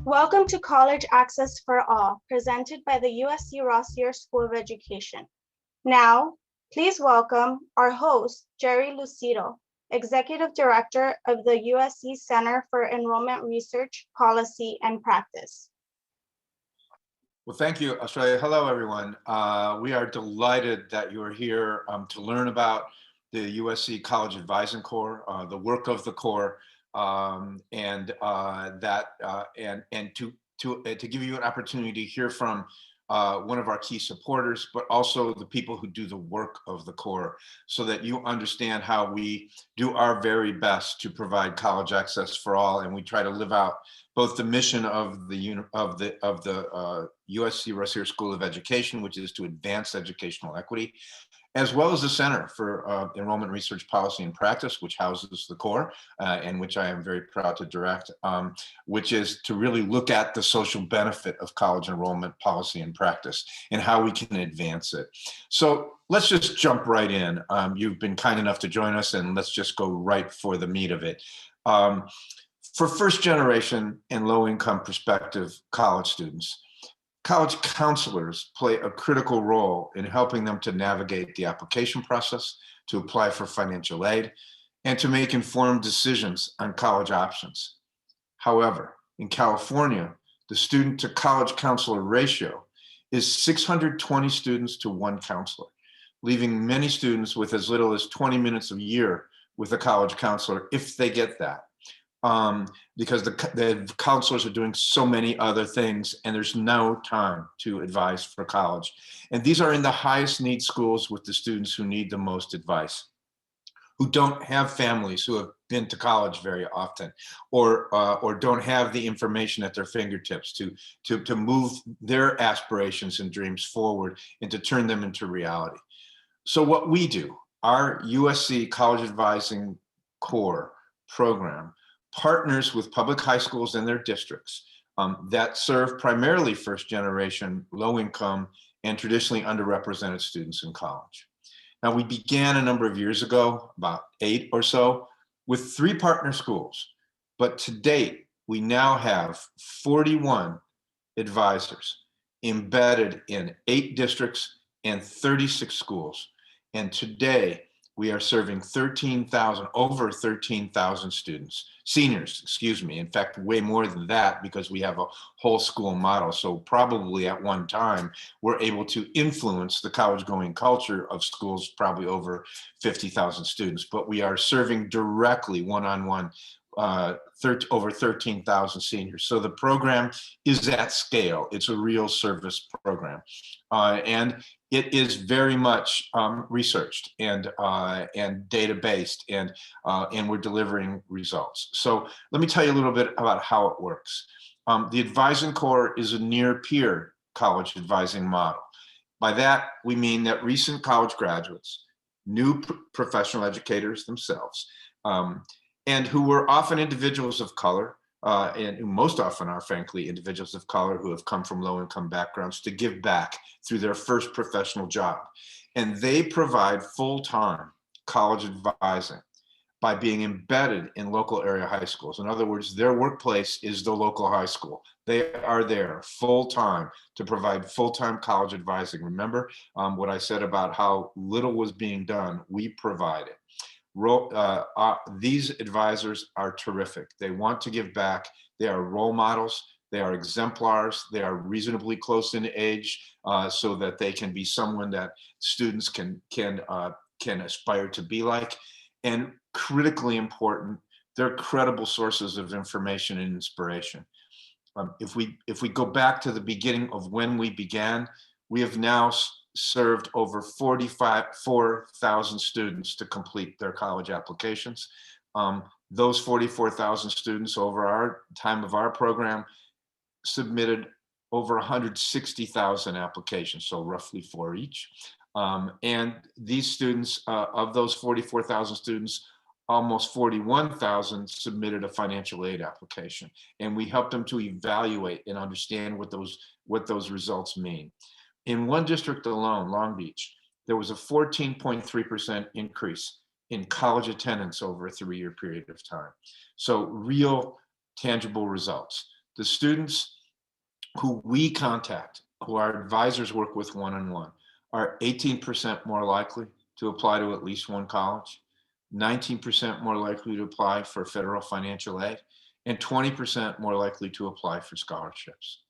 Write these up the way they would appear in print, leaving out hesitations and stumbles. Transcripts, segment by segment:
Welcome to College Access for All, presented by the USC Rossier School of Education. Now, please welcome our host, Jerry Lucido, Executive Director of the USC Center for Enrollment Research, Policy, and Practice. Well, thank you, Australia. Hello, everyone. We are delighted that you are here to learn about the USC College Advising Corps, the work of the Corps, and to give you an opportunity to hear from one of our key supporters, but also the people who do the work of the Corps, so that you understand how we do our very best to provide college access for all, and we try to live out both the mission of the USC Rossier School of Education, which is to advance educational equity, as well as the Center for Enrollment Research, Policy, and Practice, which houses the Corps, and which I am very proud to direct, which is to really look at the social benefit of college enrollment policy and practice and how we can advance it. So let's just jump right in. You've been kind enough to join us, and let's just go right for the meat of it. For first generation and low income prospective college students, college counselors play a critical role in helping them to navigate the application process, to apply for financial aid, and to make informed decisions on college options. However, in California, the student to college counselor ratio is 620 students to one counselor, leaving many students with as little as 20 minutes a year with a college counselor, if they get that. Because the counselors are doing so many other things and there's no time to advise for college. And these are in the highest need schools with the students who need the most advice, who don't have families who have been to college very often, or don't have the information at their fingertips to move their aspirations and dreams forward and to turn them into reality. So what we do, our USC College Advising Corps program, partners with public high schools and their districts that serve primarily first generation, low income, and traditionally underrepresented students in college. Now, we began a number of years ago, about 8 or so, with 3 partner schools, but to date, we now have 41 advisors embedded in 8 districts and 36 schools. And today, we are serving over 13,000 students, seniors, excuse me. In fact, way more than that because we have a whole school model. So probably at one time, we're able to influence the college going culture of schools, probably over 50,000 students, but we are serving directly one-on-one over 13,000 seniors. So the program is at scale. It's a real service program. And it is very much researched and data-based, and we're delivering results. So let me tell you a little bit about how it works. The Advising Corps is a near-peer college advising model. By that, we mean that recent college graduates, new professional educators themselves, and who were often individuals of color, and who most often are, frankly, individuals of color who have come from low-income backgrounds, to give back through their first professional job. And they provide full-time college advising by being embedded in local area high schools. In other words, their workplace is the local high school. They are there full-time to provide full-time college advising. Remember what I said about how little was being done? We provide it. These advisors are terrific. They want to give back. They are role models. They are exemplars. They are reasonably close in age, so that they can be someone that students can aspire to be like. And critically important, they're credible sources of information and inspiration. If we go back to the beginning of when we began, we have now served over 44,000 students to complete their college applications. Those 44,000 students over our time of our program submitted over 160,000 applications, so roughly 4 each. And these students, of those 44,000 students, almost 41,000 submitted a financial aid application. And we helped them to evaluate and understand what those results mean. In one district alone, Long Beach, there was a 14.3% increase in college attendance over a 3-year period of time. So real tangible results. The students who we contact, who our advisors work with one-on-one, are 18% more likely to apply to at least one college, 19% more likely to apply for federal financial aid, and 20% more likely to apply for scholarships.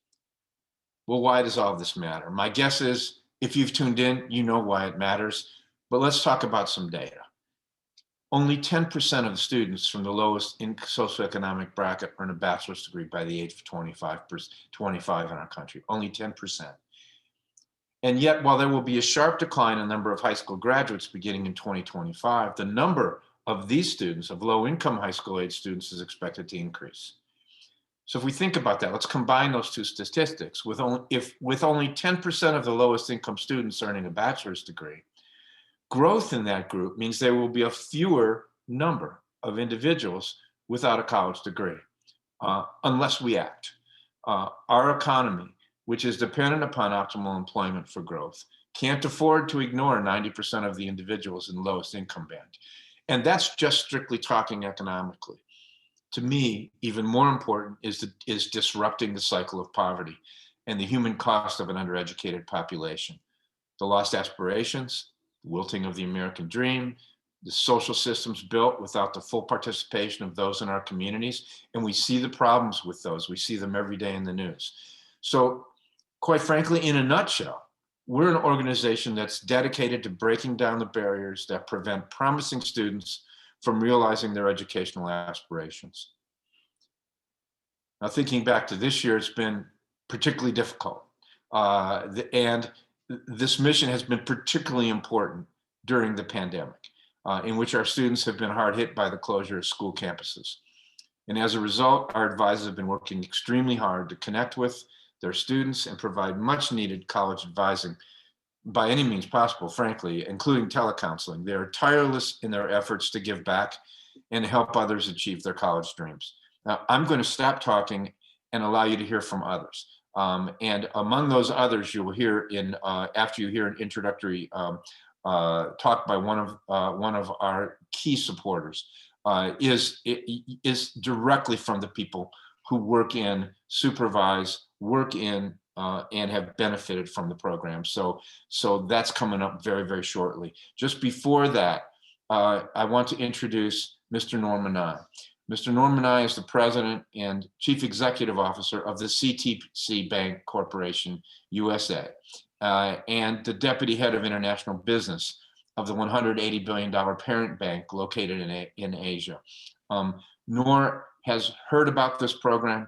Well, why does all this matter? My guess is if you've tuned in, you know why it matters, but let's talk about some data. Only 10% of the students from the lowest in socioeconomic bracket earn a bachelor's degree by the age of 25 in our country, only 10%. And yet, while there will be a sharp decline in the number of high school graduates beginning in 2025, the number of these students, of low-income high school age students, is expected to increase. So if we think about that, let's combine those two statistics. With only 10% of the lowest income students earning a bachelor's degree, growth in that group means there will be a fewer number of individuals without a college degree, unless we act. Our economy, which is dependent upon optimal employment for growth, can't afford to ignore 90% of the individuals in the lowest income band. And that's just strictly talking economically. To me, even more important is disrupting the cycle of poverty and the human cost of an undereducated population. The lost aspirations, the wilting of the American dream, the social systems built without the full participation of those in our communities. And we see the problems with those. We see them every day in the news. So quite frankly, in a nutshell, we're an organization that's dedicated to breaking down the barriers that prevent promising students from realizing their educational aspirations. Now, thinking back to this year, it's been particularly difficult. And this mission has been particularly important during the pandemic, in which our students have been hard hit by the closure of school campuses. And as a result, our advisors have been working extremely hard to connect with their students and provide much needed college advising by any means possible, frankly, including telecounseling. They are tireless in their efforts to give back and help others achieve their college dreams. Now, I'm going to stop talking and allow you to hear from others. And among those others, you will hear after you hear an introductory talk by one of our key supporters, is directly from the people who work in, supervise, work in, and have benefited from the program. So that's coming up very, very shortly. Just before that, I want to introduce Mr. Norman Nye. Mr. Norman Nye is the president and chief executive officer of the CTC Bank Corporation, USA, and the deputy head of international business of the $180 billion parent bank located in Asia. Nor has heard about this program.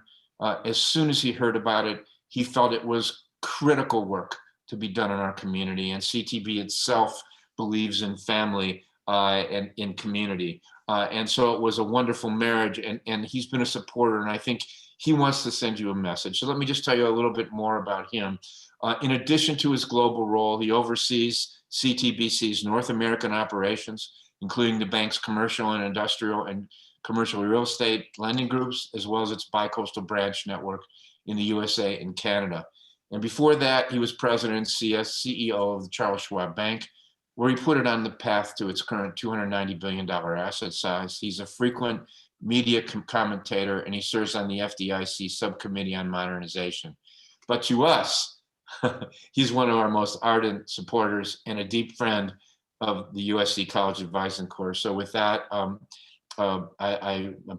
As soon as he heard about it, he felt it was critical work to be done in our community, and CTB itself believes in family and in community. And so it was a wonderful marriage, and he's been a supporter, and I think he wants to send you a message. So let me just tell you a little bit more about him. In addition to his global role, he oversees CTBC's North American operations, including the bank's commercial and industrial and commercial real estate lending groups, as well as its bicoastal branch network in the USA and Canada. And before that, he was president and CEO of the Charles Schwab Bank, where he put it on the path to its current $290 billion asset size. He's a frequent media commentator, and he serves on the FDIC Subcommittee on Modernization. But to us, he's one of our most ardent supporters and a deep friend of the USC College Advising Corps. So with that, I'm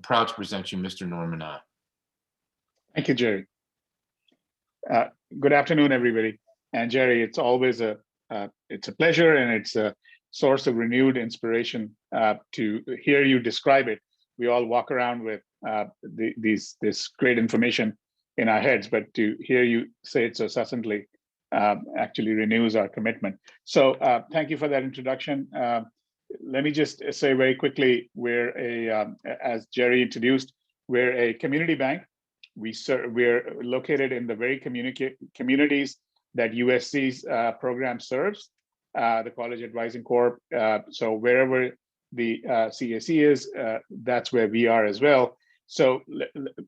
proud to present you Mr. Norman Nye. Thank you, Jerry. Good afternoon, everybody. And Jerry, it's always it's a pleasure, and it's a source of renewed inspiration to hear you describe it. We all walk around with this great information in our heads, but to hear you say it so succinctly actually renews our commitment. So thank you for that introduction. Let me just say very quickly, as Jerry introduced, we're a community bank. We're located in the very communities that USC's program serves, the College Advising Corps. So wherever the CAC is, that's where we are as well. So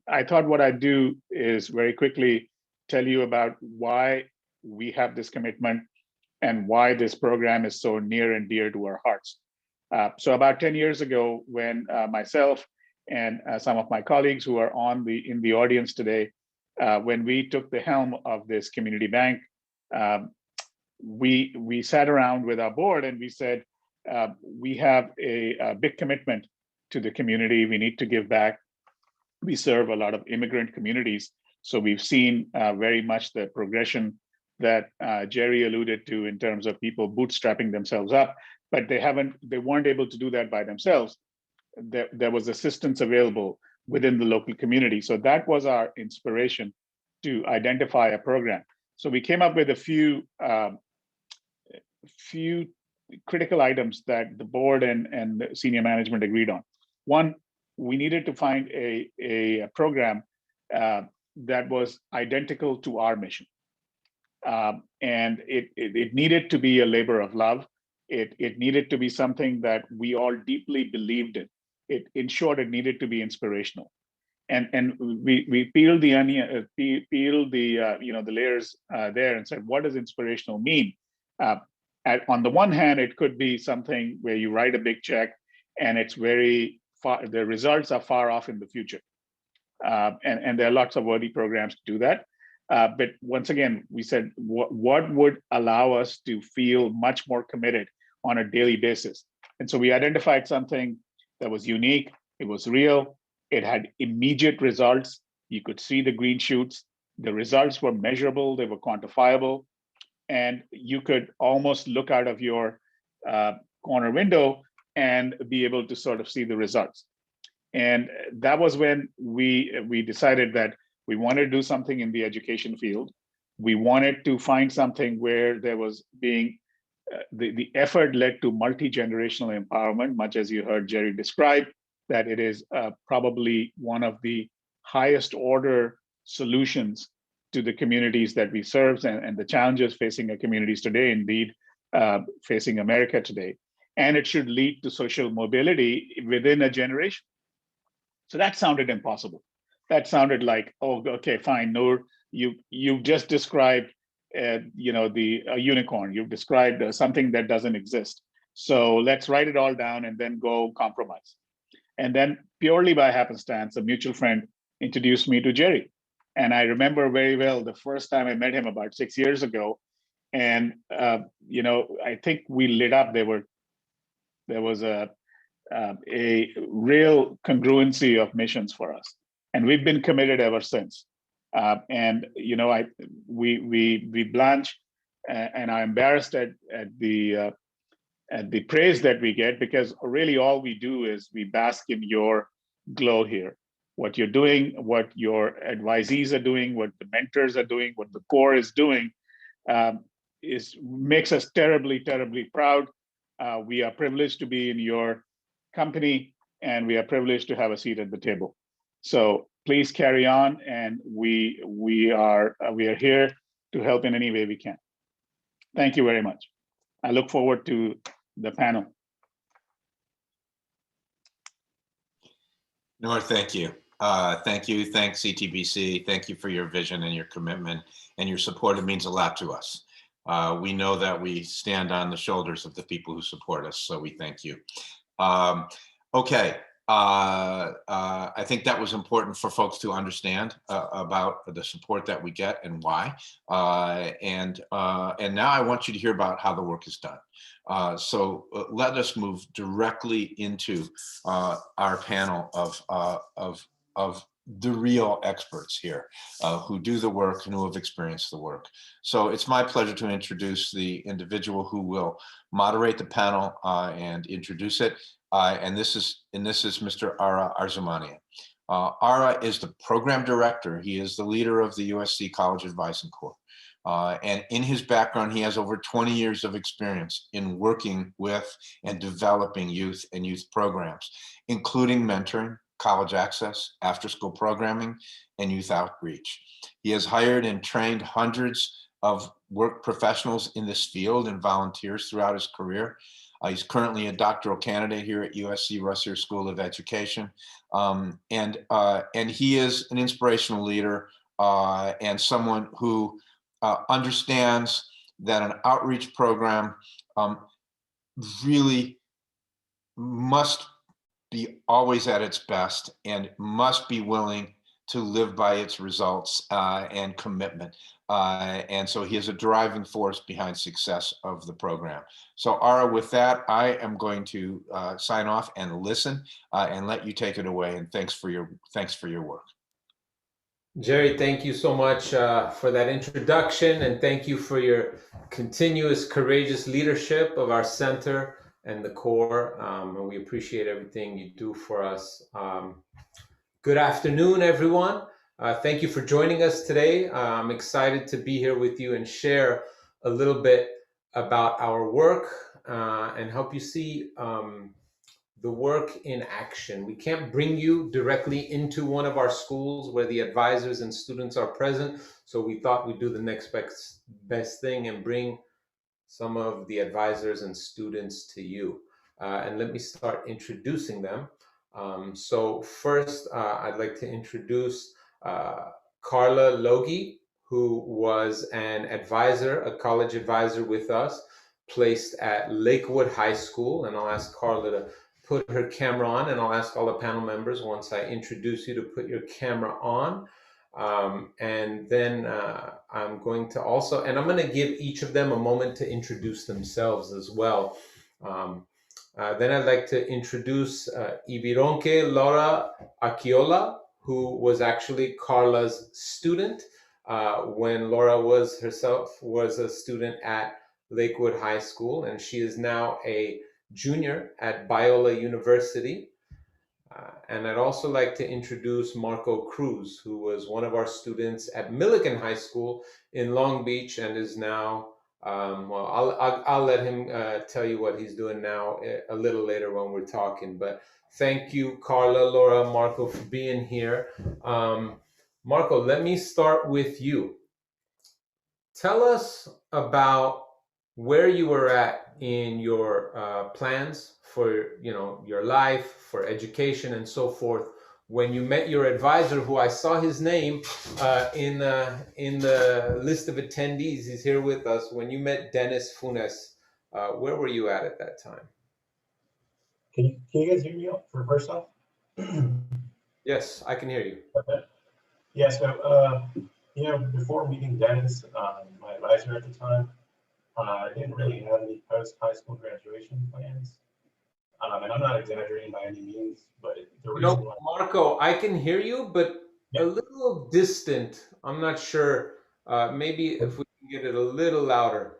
I thought what I'd do is very quickly tell you about why we have this commitment and why this program is so near and dear to our hearts. So about 10 years ago, when myself and some of my colleagues who are in the audience today when we took the helm of this community bank, we sat around with our board and we said, we have a big commitment to the community. We need to give back. We serve a lot of immigrant communities. So we've seen very much the progression that Jerry alluded to in terms of people bootstrapping themselves up, but they weren't able to do that by themselves. There was assistance available within the local community. So that was our inspiration to identify a program. So we came up with a few critical items that the board and the senior management agreed on. One, we needed to find a program that was identical to our mission. And it needed to be a labor of love. It needed to be something that we all deeply believed in. In short, it needed to be inspirational. And we peeled the onion, peeled the the layers there and said, what does inspirational mean? On the one hand, it could be something where you write a big check and it's very far, the results are far off in the future. And there are lots of worthy programs to do that. But once again, we said, what would allow us to feel much more committed on a daily basis? And so we identified something that was unique, it was real, it had immediate results. You could see the green shoots. The results were measurable, they were quantifiable, and you could almost look out of your corner window and be able to sort of see the results. And that was when we decided that we wanted to do something in the education field. We wanted to find something where there was being, the effort led to multi-generational empowerment, much as you heard Jerry describe, that it is probably one of the highest order solutions to the communities that we serve and the challenges facing our communities today, indeed, facing America today. And it should lead to social mobility within a generation. So that sounded impossible. That sounded like, oh, okay, fine, Noor, you've just described, a unicorn. You've described something that doesn't exist. So let's write it all down and then go compromise. And then purely by happenstance, a mutual friend introduced me to Jerry. And I remember very well the first time I met him about 6 years ago. And, I think we lit up. There was a real congruency of missions for us. And we've been committed ever since. We blanch and are embarrassed at the praise that we get, because really all we do is we bask in your glow here. What you're doing, what your advisees are doing, what the mentors are doing, what the Corps is doing, makes us terribly, terribly proud. We are privileged to be in your company, and we are privileged to have a seat at the table. So please carry on, and we are here to help in any way we can. Thank you very much. I look forward to the panel. Noor, thank you. Thank you. Thanks, CTBC. Thank you for your vision and your commitment and your support. It means a lot to us. We know that we stand on the shoulders of the people who support us, so we thank you. Okay. I think that was important for folks to understand about the support that we get and why. And now I want you to hear about how the work is done. So let us move directly into our panel of the real experts here who do the work and who have experienced the work. So it's my pleasure to introduce the individual who will moderate the panel and introduce it. And this is Mr. Arzumanian. Ara is the program director. He is the leader of the USC College Advising Corps. And in his background, he has over 20 years of experience in working with and developing youth and youth programs, including mentoring, college access, after-school programming, and youth outreach. He has hired and trained hundreds of work professionals in this field and volunteers throughout his career. He's currently a doctoral candidate here at USC Russier School of Education. And he is an inspirational leader and someone who understands that an outreach program really must be always at its best and must be willing to live by its results and commitment. And so he is a driving force behind success of the program. So Ara, with that, I am going to sign off and listen and let you take it away. And thanks for your work. Jerry, thank you so much for that introduction, and thank you for your continuous courageous leadership of our center and the Corps. And we appreciate everything you do for us. Good afternoon, everyone. Thank you for joining us today. I'm excited to be here with you and share a little bit about our work and help you see the work in action. We can't bring you directly into one of our schools where the advisors and students are present, so we thought we'd do the next best thing and bring some of the advisors and students to you. And let me start introducing them. So first, I'd like to introduce Carla Logie, who was an advisor, a college advisor with us, placed at Lakewood High School. And I'll ask Carla to put her camera on, and I'll ask all the panel members once I introduce you to put your camera on. And then I'm going to also, and I'm going to give each of them a moment to introduce themselves as well. Then I'd like to introduce Ibironke Laura Akiola, who was actually Carla's student when Laura was herself was a student at Lakewood High School, and she is now a junior at Biola University. And I'd also like to introduce Marco Cruz, who was one of our students at Millikan High School in Long Beach and is now, well, I'll let him tell you what he's doing now a little later when we're talking. But thank you, Carla, Laura, Marco, for being here. Marco, let me start with you. Tell us about where you were at in your plans for your life, for education, and so forth, when you met your advisor, who I saw his name in the list of attendees. He's here with us. When you met Dennis Funes, where were you at that time? Can you guys hear me for first off? Yes, I can hear you. Okay. Yeah. So before meeting Dennis, my advisor at the time, I didn't really have any post-high school graduation plans. And I'm not exaggerating by any means, but the reason why... Marco, I can hear you, but a little distant. I'm not sure. Maybe if we can get it a little louder.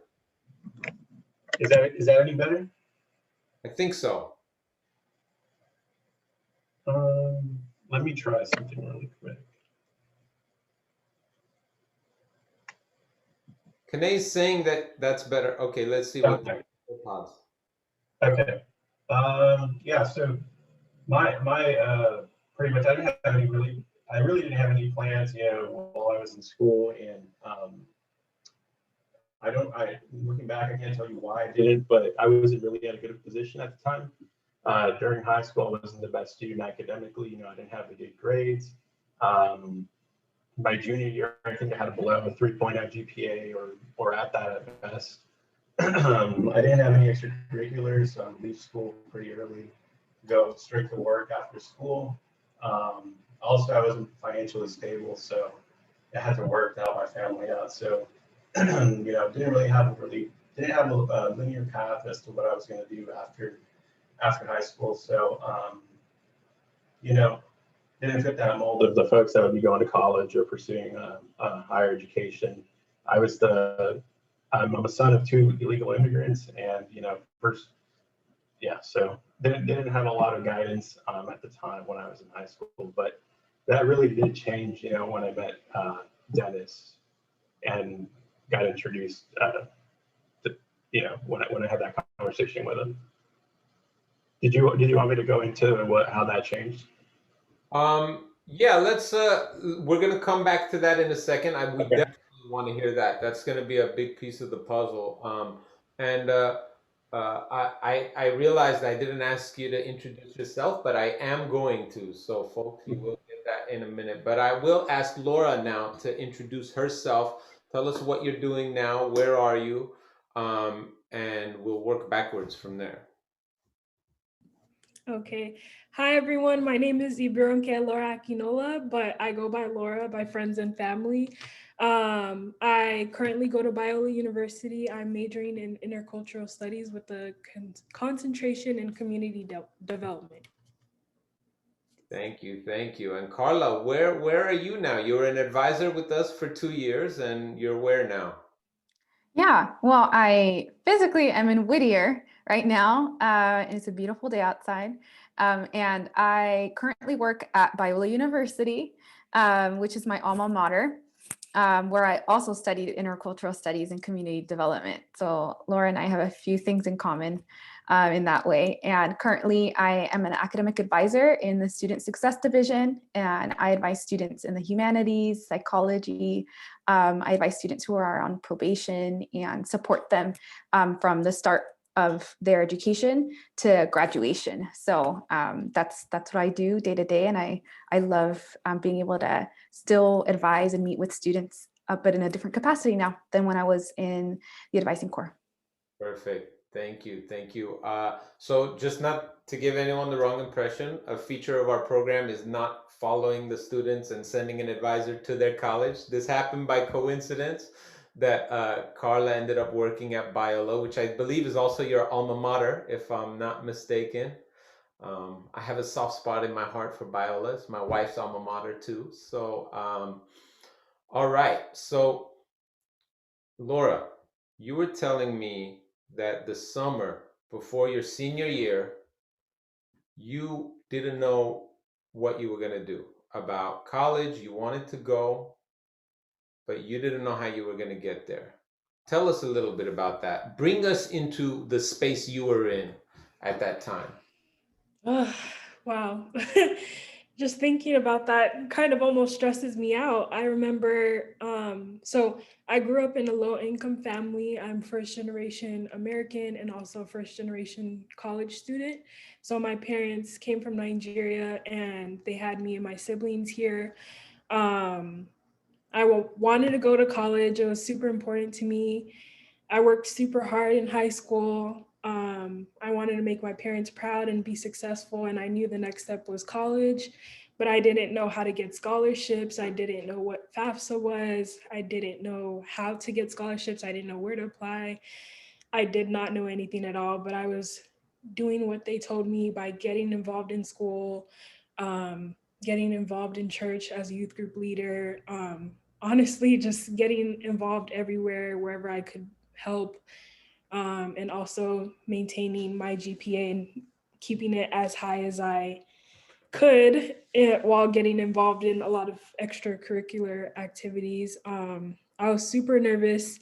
Is that any better? I think so. Let me try something really quick. Kanae's saying that that's better. Okay, let's see what pause. Okay. Yeah, so my pretty much I really didn't have any plans, while I was in school, and looking back, I can't tell you why I didn't, but I wasn't really in a good position at the time. During high school, I wasn't the best student academically. I didn't have the good grades. My junior year, I think I had below a 3.0 GPA or at that at best. I didn't have any extracurriculars, so I would leave school pretty early, go straight to work after school. Also, I wasn't financially stable, so I had to work to help my family out. So, didn't have a linear path as to what I was going to do after high school. So, didn't fit that mold of the folks that would be going to college or pursuing higher education. I'm a son of two illegal immigrants, and so didn't have a lot of guidance at the time when I was in high school. But that really did change, when I met Dennis and got introduced when I had that conversation with him. Did you want me to go into how that changed? Yeah, let's we're gonna come back to that in a second. We definitely want to hear that. That's gonna be a big piece of the puzzle. I realized I didn't ask you to introduce yourself, but I am going to. So folks, you will get that in a minute. But I will ask Laura now to introduce herself. Tell us what you're doing now, where are you? And we'll work backwards from there. Okay. Hi, everyone. My name is Ibironke Laura Aquinola, but I go by Laura by friends and family. I currently go to Biola University. I'm majoring in intercultural studies with a concentration in community development. Thank you, thank you. And Carla, where are you now? You were an advisor with us for 2 years, and you're where now? Yeah, well, I physically am in Whittier right now, and it's a beautiful day outside. And I currently work at Biola University, which is my alma mater, where I also studied intercultural studies and community development. So Laura and I have a few things in common in that way. And currently I am an academic advisor in the Student Success Division, and I advise students in the humanities, psychology. I advise students who are on probation and support them from the start of their education to graduation. So that's what I do day to day, and I love being able to still advise and meet with students, but in a different capacity now than when I was in the Advising Corps. Perfect. Thank you. Thank you. So just not to give anyone the wrong impression, a feature of our program is not following the students and sending an advisor to their college. This happened by coincidence that Carla ended up working at Biola, which I believe is also your alma mater, if I'm not mistaken. I have a soft spot in my heart for Biola. It's my wife's alma mater too. So, all right. So, Laura, you were telling me that the summer before your senior year, you didn't know what you were going to do about college. You wanted to go, but you didn't know how you were going to get there. Tell us a little bit about that. Bring us into the space you were in at that time. Wow. Just thinking about that kind of almost stresses me out. I remember, so I grew up in a low income family. I'm first generation American and also first generation college student. So my parents came from Nigeria and they had me and my siblings here. I wanted to go to college. It was super important to me. I worked super hard in high school. I wanted to make my parents proud and be successful, and I knew the next step was college, but I didn't know how to get scholarships. I didn't know what FAFSA was. I didn't know how to get scholarships. I didn't know where to apply. I did not know anything at all, but I was doing what they told me by getting involved in school, getting involved in church as a youth group leader, honestly, just getting involved everywhere, wherever I could help. And also maintaining my GPA and keeping it as high as I could while getting involved in a lot of extracurricular activities. I was super nervous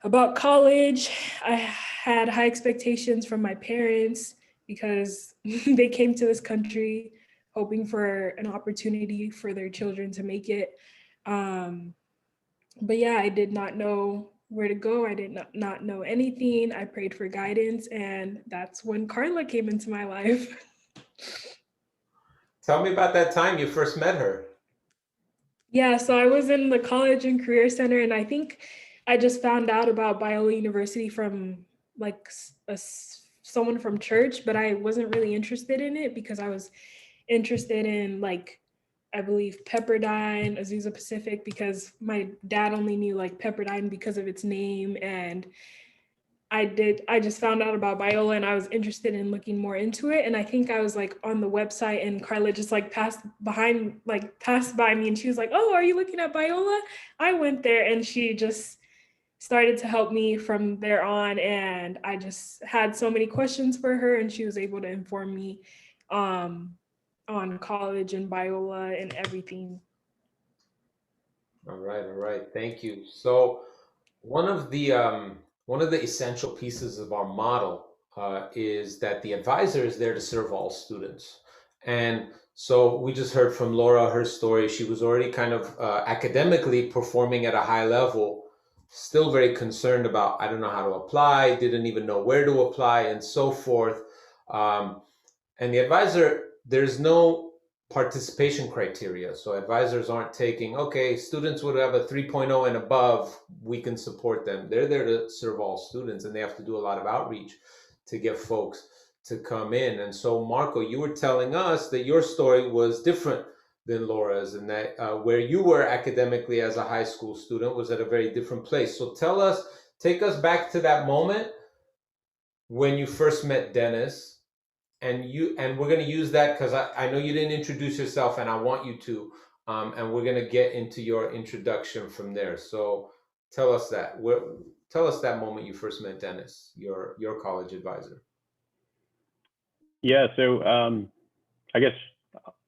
about college. I had high expectations from my parents because they came to this country hoping for an opportunity for their children to make it. But yeah, I did not know where to go. I did not know anything. I prayed for guidance, and that's when Carla came into my life. Tell me about that time you first met her. Yeah, so I was in the College and Career Center, and I think I just found out about Biola University from like someone from church, but I wasn't really interested in it because I was interested in like, I believe Pepperdine, Azusa Pacific, because my dad only knew like Pepperdine because of its name. And I just found out about Biola and I was interested in looking more into it. And I think I was like on the website and Carla just like passed by me and she was like, "Oh, are you looking at Biola?" I went there and she just started to help me from there on. And I just had so many questions for her and she was able to inform me on college and Biola and everything. All right. Thank you. So one of the essential pieces of our model is that the advisor is there to serve all students. And so we just heard from Laura, her story. She was already kind of academically performing at a high level, still very concerned about, I don't know how to apply, didn't even know where to apply, and so forth. And the advisor, there's no participation criteria. So advisors aren't taking, okay, students would have a 3.0 and above, we can support them. They're there to serve all students, and they have to do a lot of outreach to get folks to come in. And so, Marco, you were telling us that your story was different than Laura's, and that where you were academically as a high school student was at a very different place. So take us back to that moment when you first met Dennis, and we're going to use that because I know you didn't introduce yourself, and I want you to, and we're going to get into your introduction from there. So tell us that moment you first met Dennis, your college advisor. Yeah, so I guess,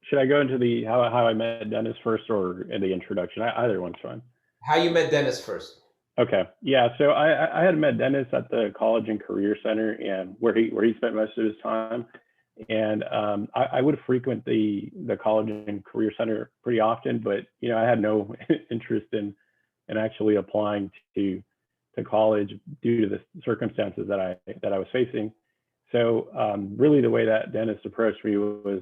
should I go into the how I met Dennis first, or in the introduction? Either one's fine. How you met Dennis first. Okay, yeah, so I had met Dennis at the College and Career Center, and where he spent most of his time. And I would frequent the College and Career Center pretty often, but you know, I had no interest in actually applying to college due to the circumstances that I was facing. So really, the way that Dennis approached me was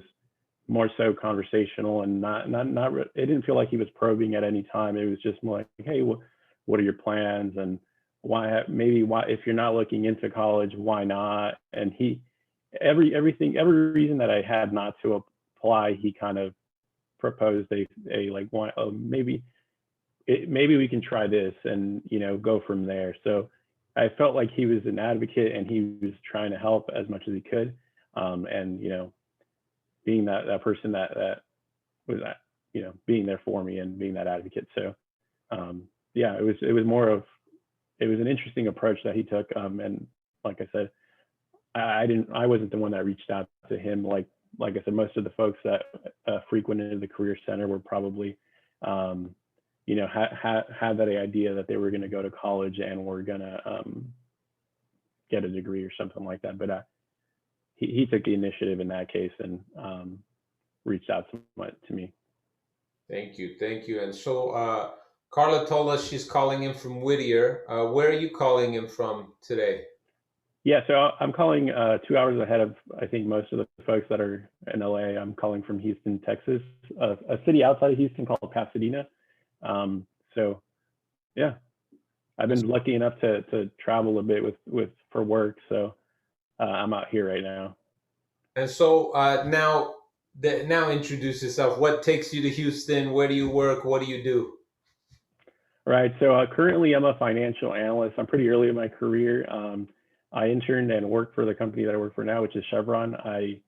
more so conversational, and not it didn't feel like he was probing at any time. It was just more like, hey, what are your plans, and why if you're not looking into college, why not? And every reason that I had not to apply, he kind of proposed a like, maybe we can try this, and you know, go from there. So I felt like he was an advocate, and he was trying to help as much as he could, and you know, being that person that was that, you know, being there for me and being that advocate. So yeah, it was an interesting approach that he took, and like I said, I wasn't the one that reached out to him. Like I said, most of the folks that frequented the Career Center were probably you know, had that idea that they were going to go to college and were going to get a degree or something like that. But he took the initiative in that case, and reached out to me. Thank you. And so Carla told us she's calling in from Whittier. Where are you calling in from today? Yeah, so I'm calling 2 hours ahead of, I think, most of the folks that are in LA. I'm calling from Houston, Texas, a city outside of Houston called Pasadena. So yeah, I've been lucky enough to travel a bit for work. So I'm out here right now. And so now introduce yourself. What takes you to Houston? Where do you work? What do you do? Right. So currently I'm a financial analyst. I'm pretty early in my career. I interned and worked for the company that I work for now, which is Chevron. I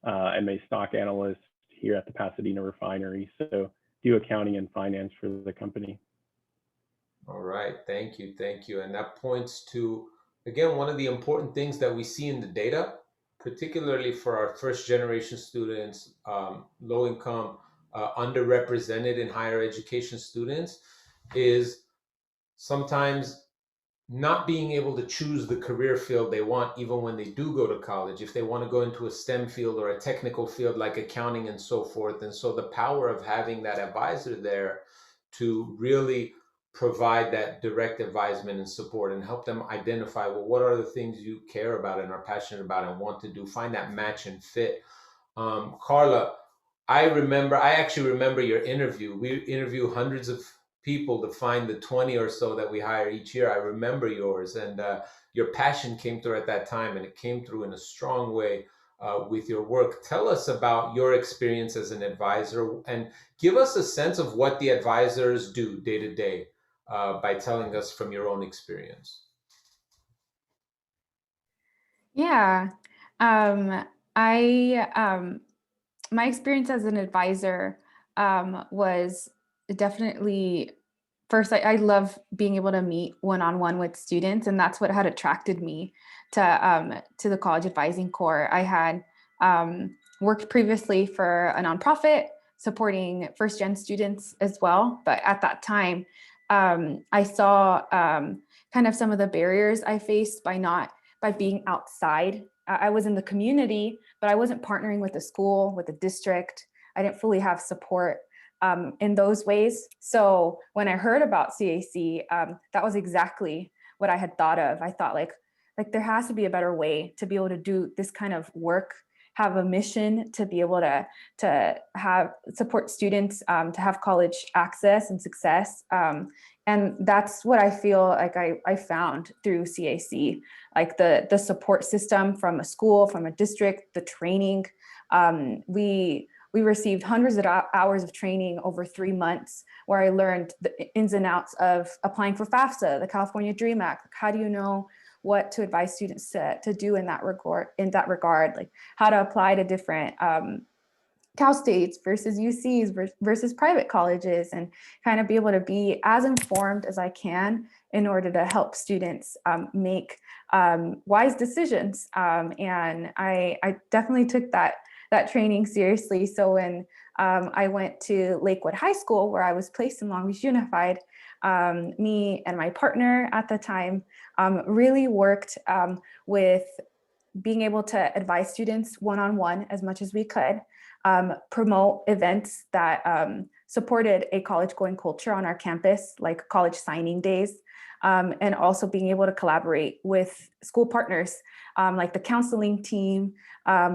am a stock analyst here at the Pasadena refinery. So do accounting and finance for the company. All right. Thank you. And that points to, again, one of the important things that we see in the data, particularly for our first generation students, low income, underrepresented in higher education students, is sometimes not being able to choose the career field they want, even when they do go to college, if they want to go into a STEM field or a technical field like accounting and so forth. And so the power of having that advisor there to really provide that direct advisement and support and help them identify, well, what are the things you care about and are passionate about and want to do, find that match and fit. Carla, I actually remember your interview. We interview hundreds of people to find the 20 or so that we hire each year. I remember yours, and your passion came through at that time, and it came through in a strong way with your work. Tell us about your experience as an advisor, and give us a sense of what the advisors do day to day by telling us from your own experience. Yeah, my experience as an advisor was definitely, first, I love being able to meet one-on-one with students, and that's what had attracted me to the College Advising Corps. I had worked previously for a nonprofit supporting first-gen students as well, but at that time, I saw kind of some of the barriers I faced by being outside. I was in the community, but I wasn't partnering with the school, with the district. I didn't fully have support in those ways. So when I heard about CAC, that was exactly what I had thought of. I thought like there has to be a better way to be able to do this kind of work have a mission to be able to have support students to have college access and success. And that's what I feel like I found through CAC, like the support system from a school, from a district, the training. We received hundreds of hours of training over 3 months, where I learned the ins and outs of applying for FAFSA, the California Dream Act. How do you know what to advise students to do in that regard, like how to apply to different Cal States versus UCs versus private colleges, and kind of be able to be as informed as I can in order to help students make wise decisions. And I definitely took that training seriously. So when I went to Lakewood High School, where I was placed in Long Beach Unified, me and my partner at the time really worked with being able to advise students one-on-one as much as we could, promote events that supported a college-going culture on our campus, like college signing days, and also being able to collaborate with school partners, like the counseling team.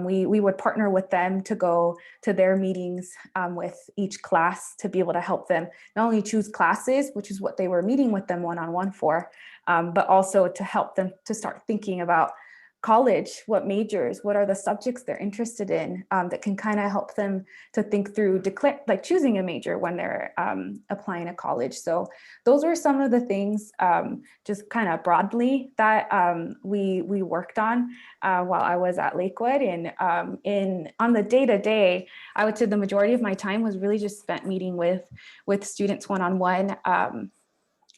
We would partner with them to go to their meetings with each class to be able to help them not only choose classes, which is what they were meeting with them one-on-one for, but also to help them to start thinking about college, what majors, what are the subjects they're interested in, that can kind of help them to think through choosing a major when they're applying to college. So those were some of the things just kind of broadly that we worked on while I was at Lakewood. And on the day-to-day, I would say the majority of my time was really just spent meeting with students one-on-one.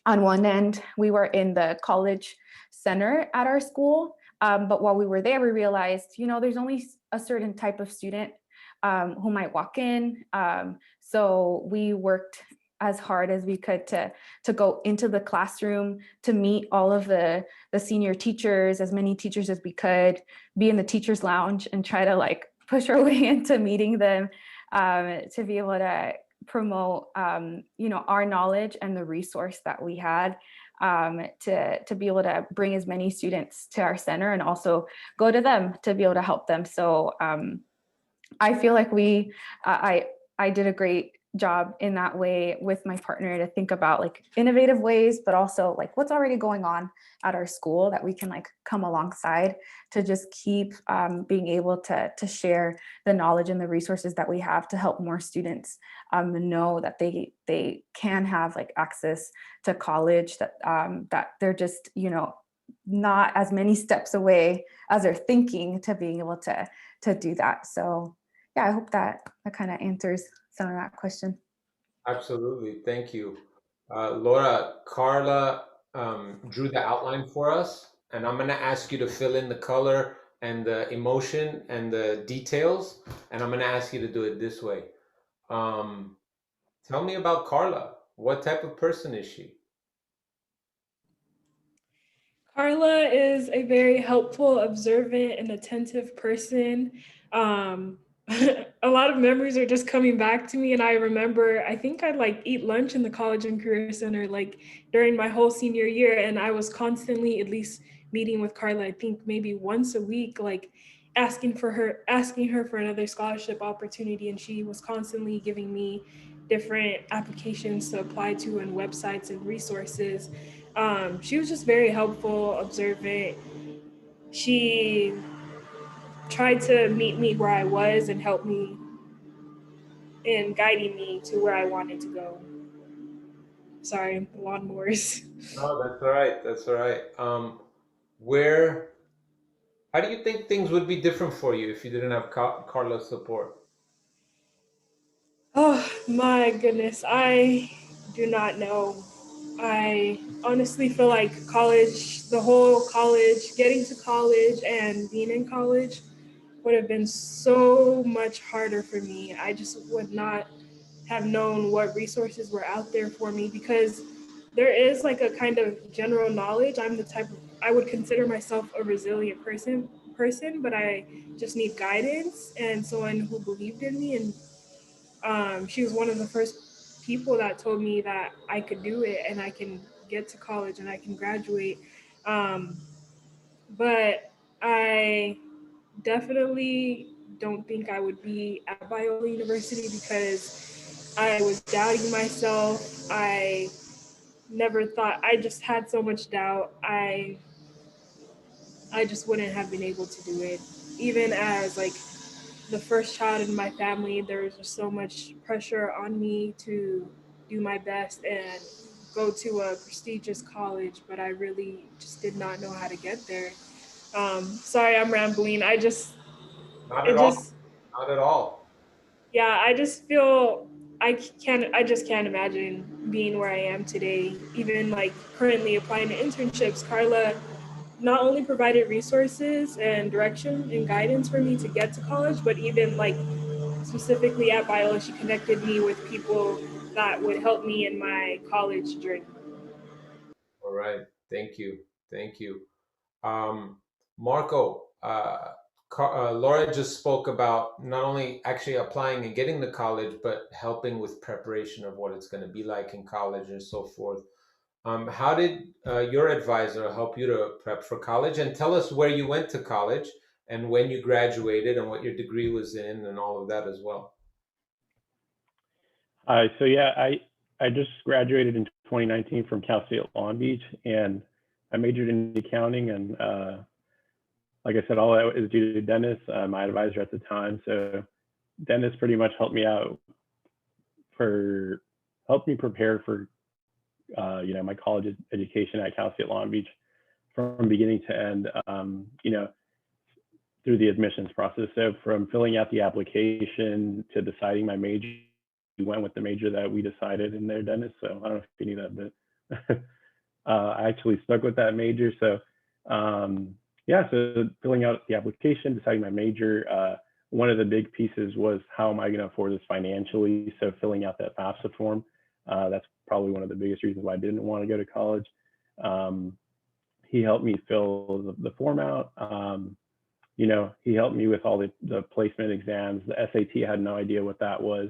On one end, we were in the college center at our school. But while we were there, we realized, there's only a certain type of student who might walk in. So we worked as hard as we could to go into the classroom, to meet all of the senior teachers, as many teachers as we could, be in the teachers' lounge and try to push our way into meeting them, to be able to promote, our knowledge and the resource that we had. To be able to bring as many students to our center and also go to them to be able to help them. So I feel like I did a great job in that way with my partner to think about innovative ways, but also what's already going on at our school that we can come alongside to just keep being able to share the knowledge and the resources that we have to help more students know that they can have access to college, that they're just not as many steps away as they're thinking to being able to do that. So yeah, I hope that kind of answers some of that question. Absolutely, thank you. Laura, Carla drew the outline for us, and I'm gonna ask you to fill in the color and the emotion and the details, and I'm gonna ask you to do it this way. Tell me about Carla. What type of person is she? Carla is a very helpful, observant, and attentive person. A lot of memories are just coming back to me, and I remember I think I'd eat lunch in the College and Career Center during my whole senior year, and I was constantly at least meeting with Carla. I think maybe once a week, asking her for another scholarship opportunity, and she was constantly giving me different applications to apply to and websites and resources. She was just very helpful, observant. She tried to meet me where I was and help me in guiding me to where I wanted to go. Sorry, lawnmowers. No, that's all right. That's all right. How do you think things would be different for you if you didn't have Carla's support? Oh my goodness, I do not know. I honestly feel like the whole college, getting to college and being in college would have been so much harder for me. I just would not have known what resources were out there for me, because there is a kind of general knowledge. I would consider myself a resilient person, but I just need guidance and someone who believed in me. And she was one of the first people that told me that I could do it and I can get to college and I can graduate. But I definitely don't think I would be at Biola University because I was doubting myself. I never thought, I just had so much doubt. I just wouldn't have been able to do it. Even as like the first child in my family, there was just so much pressure on me to do my best and go to a prestigious college, but I really just did not know how to get there. Sorry, I'm rambling. Not at It all. just, Not at all. yeah, I just feel I just can't imagine being where I am today. Even like currently applying to internships, Carla not only provided resources and direction and guidance for me to get to college, but even like specifically at Biola, she connected me with people that would help me in my college journey. All right. Thank you. Thank you. Marco, Laura just spoke about not only actually applying and getting to college, but helping with preparation of what it's going to be like in college and so forth. How did your advisor help you to prep for college? And tell us where you went to college and when you graduated and what your degree was in and all of that as well. So yeah, I just graduated in 2019 from Cal State Long Beach, and I majored in accounting. And like I said, all that is due to Dennis, my advisor at the time. So Dennis pretty much helped me out helped me prepare for my college education at Cal State Long Beach from beginning to end. Through the admissions process. So from filling out the application to deciding my major, we went with the major that we decided in there, Dennis. So I don't know if you knew that, but I actually stuck with that major. So so filling out the application, deciding my major, one of the big pieces was how am I going to afford this financially? So filling out that FAFSA form, that's probably one of the biggest reasons why I didn't want to go to college. He helped me fill the form out. He helped me with all the placement exams. The SAT, I had no idea what that was.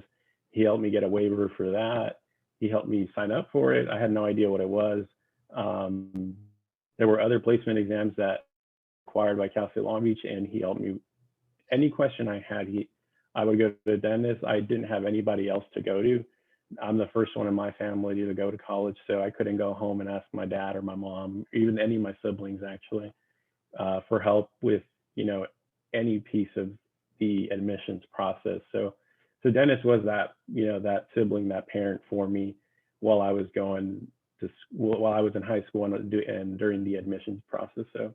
He helped me get a waiver for that. He helped me sign up for it. I had no idea what it was. There were other placement exams that required by Cal State Long Beach, and he helped me. Any question I had, I would go to the dentist. I didn't have anybody else to go to. I'm the first one in my family to go to college, so I couldn't go home and ask my dad or my mom, or even any of my siblings actually, for help with any piece of the admissions process. So Dennis was that that sibling, that parent for me while I was going to school, while I was in high school and during the admissions process. So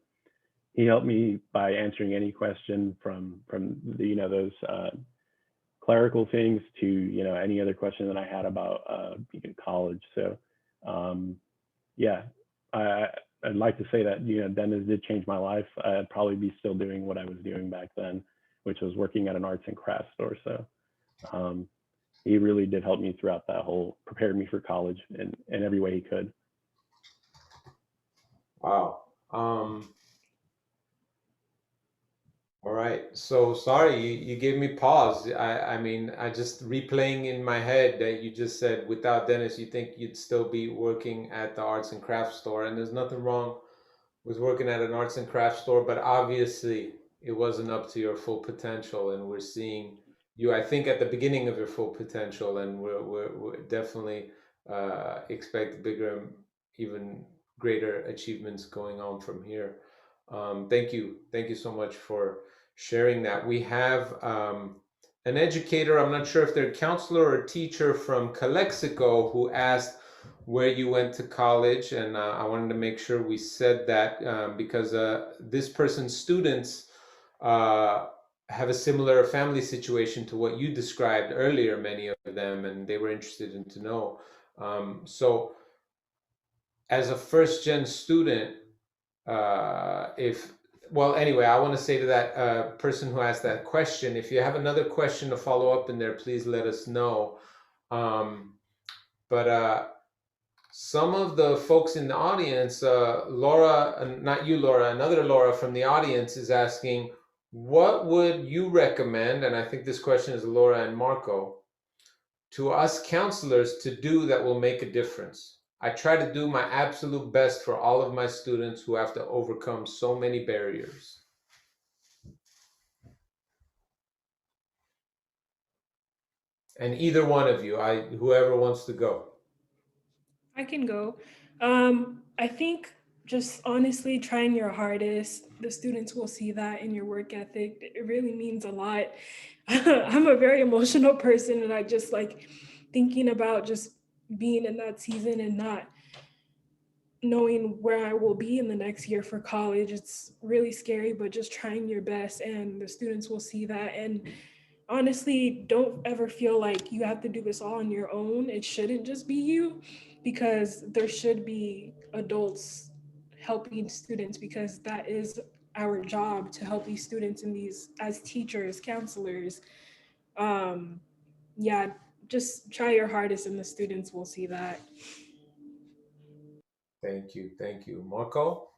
he helped me by answering any question from those clerical things to any other question that I had about college. So I'd like to say that Dennis did change my life. I'd probably be still doing what I was doing back then, which was working at an arts and crafts store. So he really did help me throughout that whole, prepared me for college in every way he could. Wow. All right. So sorry, you gave me pause. I mean, I just replaying in my head that you just said without Dennis, you think you'd still be working at the arts and crafts store. And there's nothing wrong with working at an arts and crafts store, but obviously it wasn't up to your full potential. And we're seeing you, I think, at the beginning of your full potential. And we're definitely expect bigger, even greater achievements going on from here. Thank you. Thank you so much for sharing that. We have an educator, I'm not sure if they're a counselor or a teacher from Calexico, who asked where you went to college. And I wanted to make sure we said that because this person's students have a similar family situation to what you described earlier, many of them, and they were interested in to know. So as a first-gen student, anyway, I want to say to that person who asked that question, if you have another question to follow up in there, please let us know. But some of the folks in the audience, Laura, not you, Laura, another Laura from the audience is asking, what would you recommend, and I think this question is Laura and Marco, to us counselors to do that will make a difference? I try to do my absolute best for all of my students who have to overcome so many barriers. And either one of you, whoever wants to go. I can go. I think just honestly trying your hardest, the students will see that in your work ethic. It really means a lot. I'm a very emotional person, and I just like thinking about just being in that season and not knowing where I will be in the next year for college. It's really scary, but just trying your best, and the students will see that. And honestly, don't ever feel like you have to do this all on your own. It shouldn't just be you, because there should be adults helping students, because that is our job, to help these students in these as teachers, counselors. Um, yeah, just try your hardest and the students will see that. Thank you. Thank you. Marco?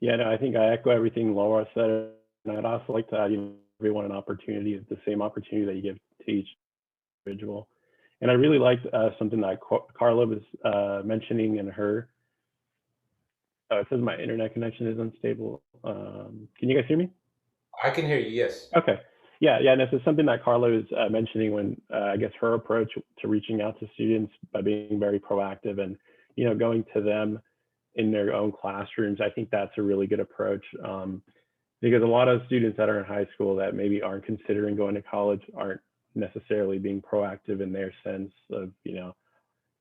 Yeah, no, I think I echo everything Laura said. And I'd also like to add, everyone an opportunity, the same opportunity that you give to each individual. And I really liked something that Carla was mentioning in her. It says my internet connection is unstable. Can you guys hear me? I can hear you, yes. Okay. Yeah, and this is something that Carla was mentioning when I guess her approach to reaching out to students by being very proactive and, going to them in their own classrooms. I think that's a really good approach because a lot of students that are in high school that maybe aren't considering going to college aren't necessarily being proactive in their sense of,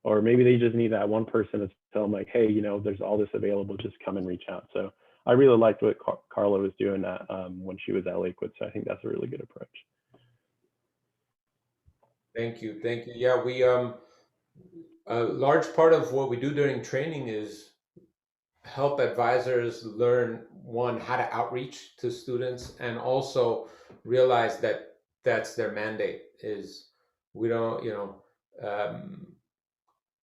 or maybe they just need that one person to tell them like, hey, there's all this available, just come and reach out. So I really liked what Carla was doing when she was at Lakewood. So I think that's a really good approach. Thank you. Thank you. Yeah, we a large part of what we do during training is help advisors learn, one, how to outreach to students, and also realize that that's their mandate. Is we don't,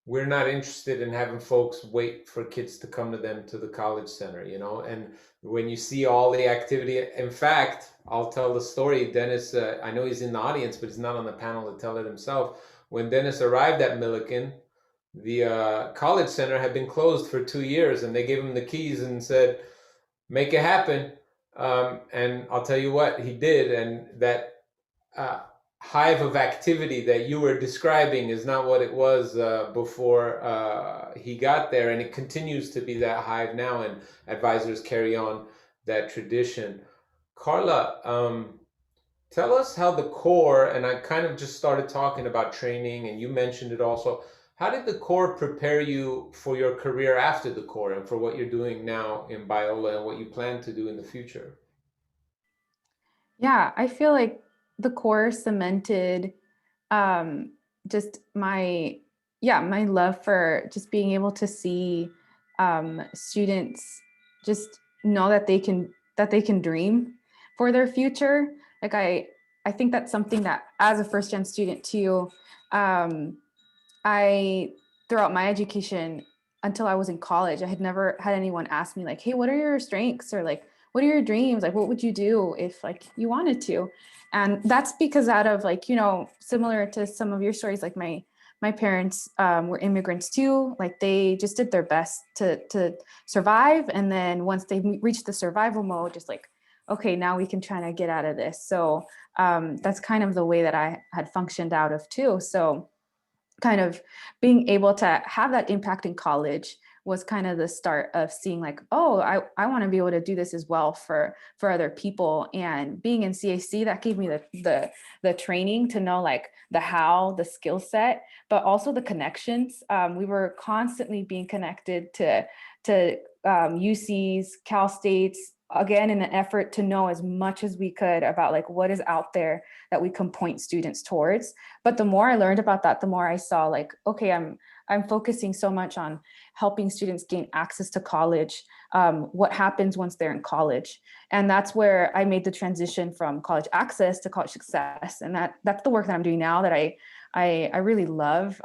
we're not interested in having folks wait for kids to come to them to the college center, and when you see all the activity, in fact, I'll tell the story. Dennis, I know he's in the audience, but he's not on the panel to tell it himself. When Dennis arrived at Millikan, the college center had been closed for 2 years, and they gave him the keys and said, make it happen. And I'll tell you what, he did. And that hive of activity that you were describing is not what it was before he got there. And it continues to be that hive now, and advisors carry on that tradition. Carla, tell us how the Corps, and I kind of just started talking about training, and you mentioned it also. How did the Corps prepare you for your career after the Corps and for what you're doing now in Biola and what you plan to do in the future? Yeah, I feel like the Corps cemented just my love for just being able to see students just know that they can dream for their future. Like I think that's something that as a first-gen student too, I throughout my education until I was in college, I had never had anyone ask me like, hey, what are your strengths? Or like, what are your dreams? Like, what would you do if like you wanted to? And that's because out of like, similar to some of your stories, like my parents were immigrants too. Like they just did their best to survive. And then once they reached the survival mode, just like, okay, now we can try to get out of this. So that's kind of the way that I had functioned out of too. So kind of being able to have that impact in college was kind of the start of seeing like, oh, I want to be able to do this as well for other people. And being in CAC, that gave me the training to know like the how, the skill set, but also the connections. We were constantly being connected to UCs, Cal States, again, in an effort to know as much as we could about like what is out there that we can point students towards. But the more I learned about that, the more I saw like, okay, I'm focusing so much on helping students gain access to college. What happens once they're in college? And that's where I made the transition from college access to college success. And that's the work that I'm doing now that I really love.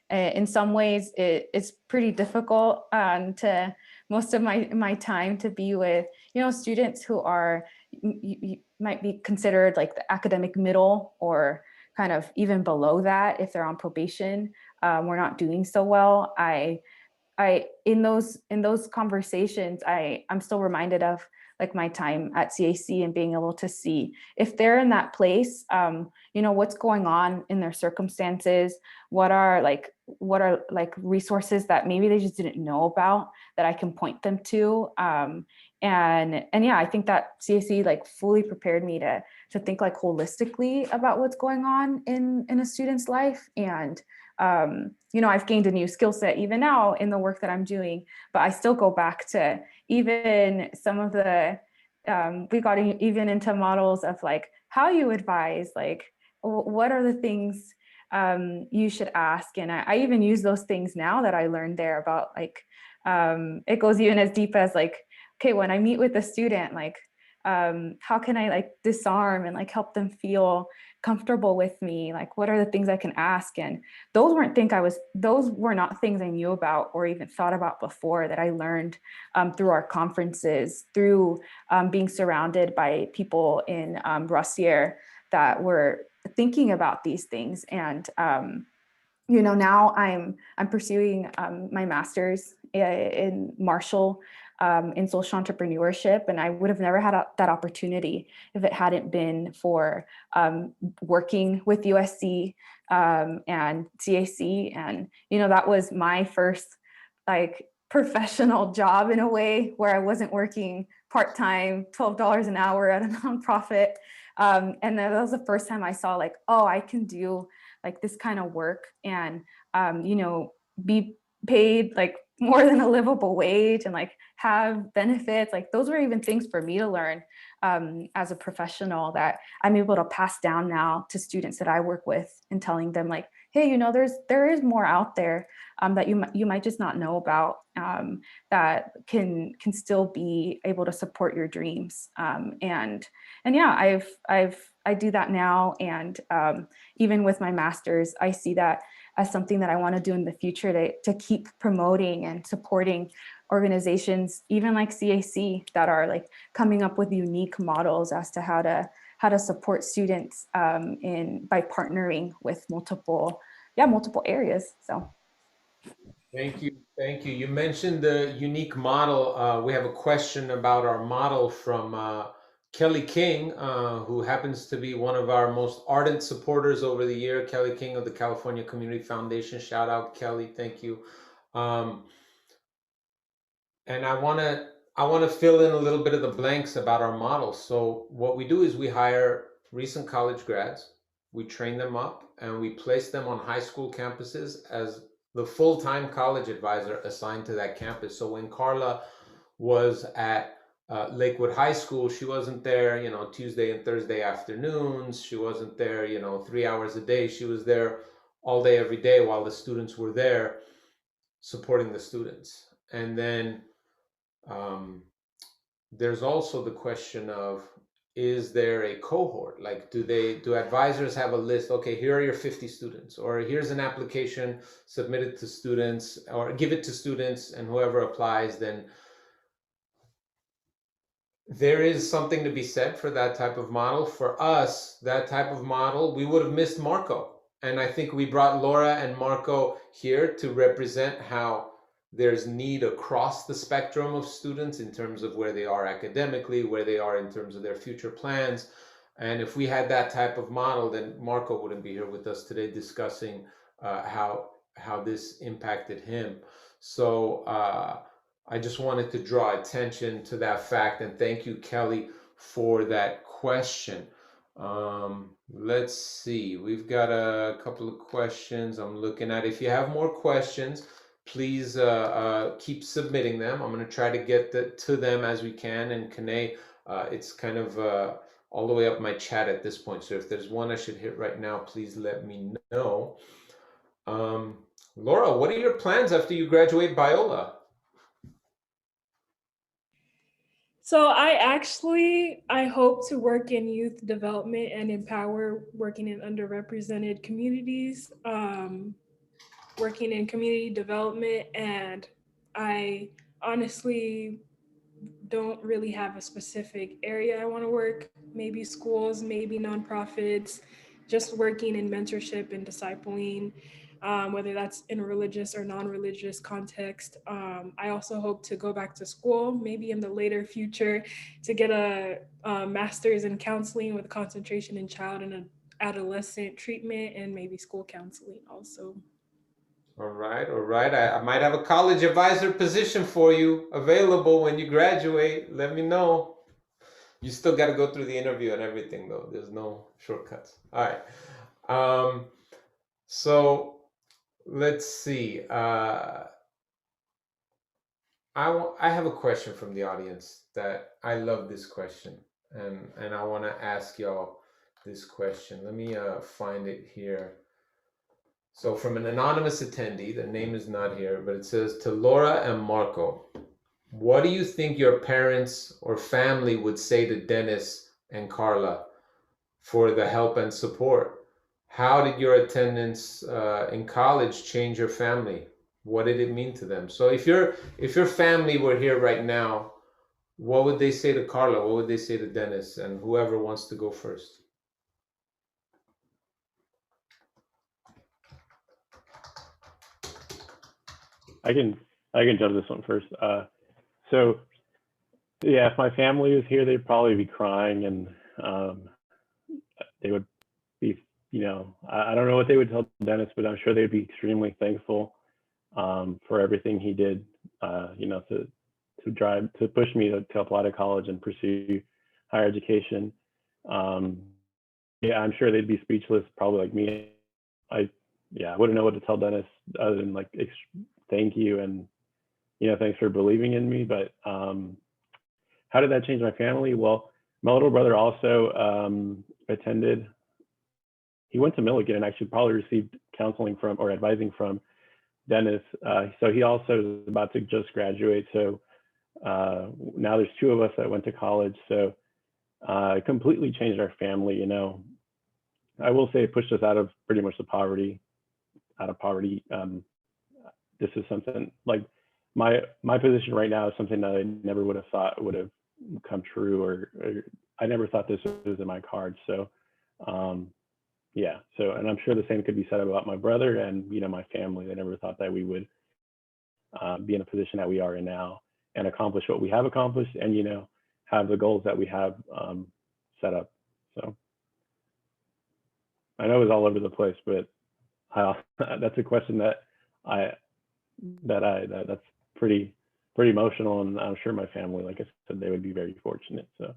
In some ways, it's pretty difficult to most of my time to be with, students who are, you might be considered like the academic middle or kind of even below that if they're on probation. We're not doing so well. In those conversations, I'm still reminded of like my time at CAC and being able to see if they're in that place, you know, what's going on in their circumstances, what are like resources that maybe they just didn't know about that I can point them to. And yeah, I think that CAC like fully prepared me to think like holistically about what's going on in a student's life. And you know, I've gained a new skill set even now in the work that I'm doing, but I still go back to even some of the, we got even into models of like how you advise, like what are the things you should ask. And I even use those things now that I learned there about like, it goes even as deep as like, okay, when I meet with a student, like, how can I like disarm and like help them feel comfortable with me? Like, what are the things I can ask? And those were not things I knew about or even thought about before, that I learned through our conferences, through being surrounded by people in Rossier that were thinking about these things. And you know, now I'm pursuing my master's in Marshall in social entrepreneurship, and I would have never had that opportunity if it hadn't been for working with USC and CAC. And you know, that was my first like professional job in a way, where I wasn't working part-time, $12 an hour at a nonprofit. And that was the first time I saw like, oh, I can do like this kind of work and, you know, be paid like more than a livable wage and like have benefits. Like those were even things for me to learn as a professional that I'm able to pass down now to students that I work with, and telling them like, hey, you know, there is more out there that you might just not know about, that can still be able to support your dreams. And yeah, I do that now. And even with my master's, I see that as something that I want to do in the future, to keep promoting and supporting organizations, even like CAC, that are like coming up with unique models as to how to support students by partnering with multiple areas. So. Thank you. Thank you. You mentioned the unique model. We have a question about our model from Kelly King, who happens to be one of our most ardent supporters over the year. Kelly King of the California Community Foundation. Shout out, Kelly. Thank you. And I want to fill in a little bit of the blanks about our model. So what we do is we hire recent college grads, we train them up, and we place them on high school campuses as the full-time college advisor assigned to that campus. So when Carla was at Lakewood High School, she wasn't there, you know, Tuesday and Thursday afternoons. She wasn't there, you know, 3 hours a day. She was there all day, every day, while the students were there supporting the students. And then there's also the question of, is there a cohort? Like, do advisors have a list? Okay, here are your 50 students, or here's an application submitted to students, or give it to students, and whoever applies, then there is something to be said for that type of model. For us, that type of model, we would have missed Marco. And I think we brought Laura and Marco here to represent how there's need across the spectrum of students in terms of where they are academically, where they are in terms of their future plans. And if we had that type of model, then Marco wouldn't be here with us today discussing how this impacted him. So I just wanted to draw attention to that fact, and thank you, Kelly, for that question. Let's see, we've got a couple of questions I'm looking at. If you have more questions, please keep submitting them. I'm going to try to get to them as we can. And Kane, it's kind of all the way up my chat at this point. So if there's one I should hit right now, please let me know. Laura, what are your plans after you graduate Biola? So I hope to work in youth development and empower working in underrepresented communities, working in community development. And I honestly don't really have a specific area I want to work, maybe schools, maybe nonprofits, just working in mentorship and discipling. whether that's in a religious or non-religious context. I also hope to go back to school, maybe in the later future, to get a master's in counseling with concentration in child and adolescent treatment, and maybe school counseling also. All right, all right. I might have a college advisor position for you available when you graduate. Let me know. You still got to go through the interview and everything, though. There's no shortcuts. All right. So let's see. I have a question from the audience that I love this question, and I want to ask y'all this question. Let me find it here. So from an anonymous attendee, the name is not here, but it says, to Laura and Marco, what do you think your parents or family would say to Dennis and Carla for the help and support? How did your attendance in college change your family? What did it mean to them? So if your family were here right now, what would they say to Carla? What would they say to Dennis? And whoever wants to go first. I can jump this one first. So yeah, if my family was here, they'd probably be crying, and they would be, I don't know what they would tell Dennis, but I'm sure they'd be extremely thankful for everything he did, to push me to apply to college and pursue higher education. Yeah, I'm sure they'd be speechless, probably like me. I wouldn't know what to tell Dennis other than like thank you and thanks for believing in me. But how did that change my family? Well, my little brother also attended. He went to Milligan and actually probably received counseling from or advising from Dennis. So he also is about to just graduate. So now there's two of us that went to college. So it completely changed our family. I will say it pushed us out of pretty much poverty. This is something like my position right now is something that I never would have thought would have come true, or I never thought this was in my cards. So yeah, so, and I'm sure the same could be said about my brother and my family. They never thought that we would be in a position that we are in now and accomplish what we have accomplished, and have the goals that we have set up. So I know it was all over the place, but that's a question that's pretty emotional, and I'm sure my family, like I said, they would be very fortunate. So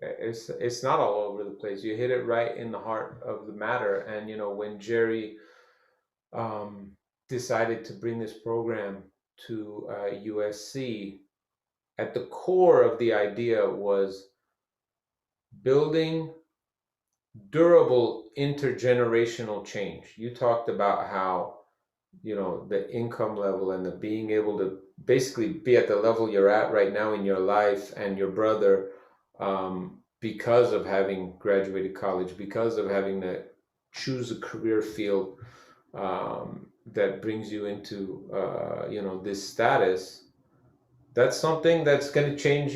it's not all over the place. You hit it right in the heart of the matter. And when Jerry decided to bring this program to USC, at the core of the idea was building durable intergenerational change. You talked about how the income level and the being able to basically be at the level you're at right now in your life, and your brother, because of having graduated college, because of having to choose a career field that brings you into this status. That's something that's going to change,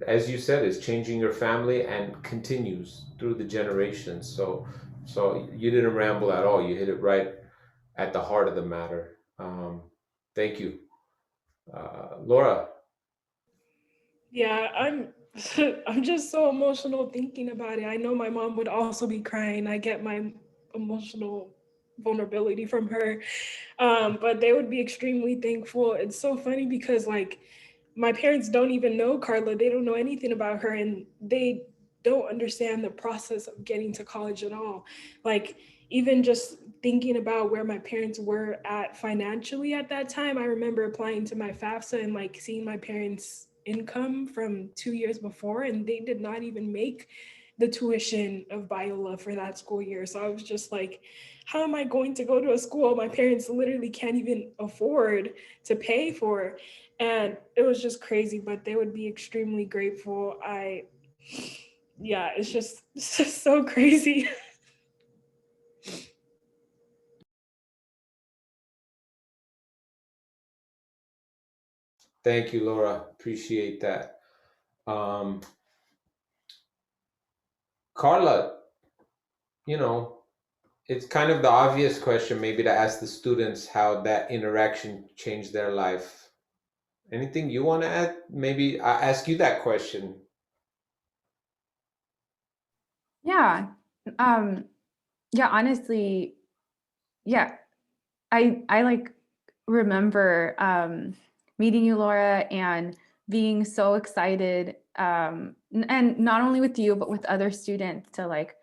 as you said, is changing your family and continues through the generations. So you didn't ramble at all. You hit it right at the heart of the matter. Thank you. Laura. Yeah, I'm just so emotional thinking about it. I know my mom would also be crying. I get my emotional vulnerability from her. But they would be extremely thankful. It's so funny because my parents don't even know Carla. They don't know anything about her, and they don't understand the process of getting to college at all. Even just thinking about where my parents were at financially at that time, I remember applying to my FAFSA and seeing my parents' income from 2 years before, and they did not even make the tuition of Biola for that school year. So I was just like, how am I going to go to a school my parents literally can't even afford to pay for? And it was just crazy, but they would be extremely grateful. It's just so crazy. Thank you, Laura. Appreciate that. Carla, it's kind of the obvious question maybe to ask the students how that interaction changed their life. Anything you want to add? Maybe I ask you that question. Yeah. Yeah, honestly, yeah. I like remember meeting you, Laura, and being so excited, and not only with you, but with other students to like,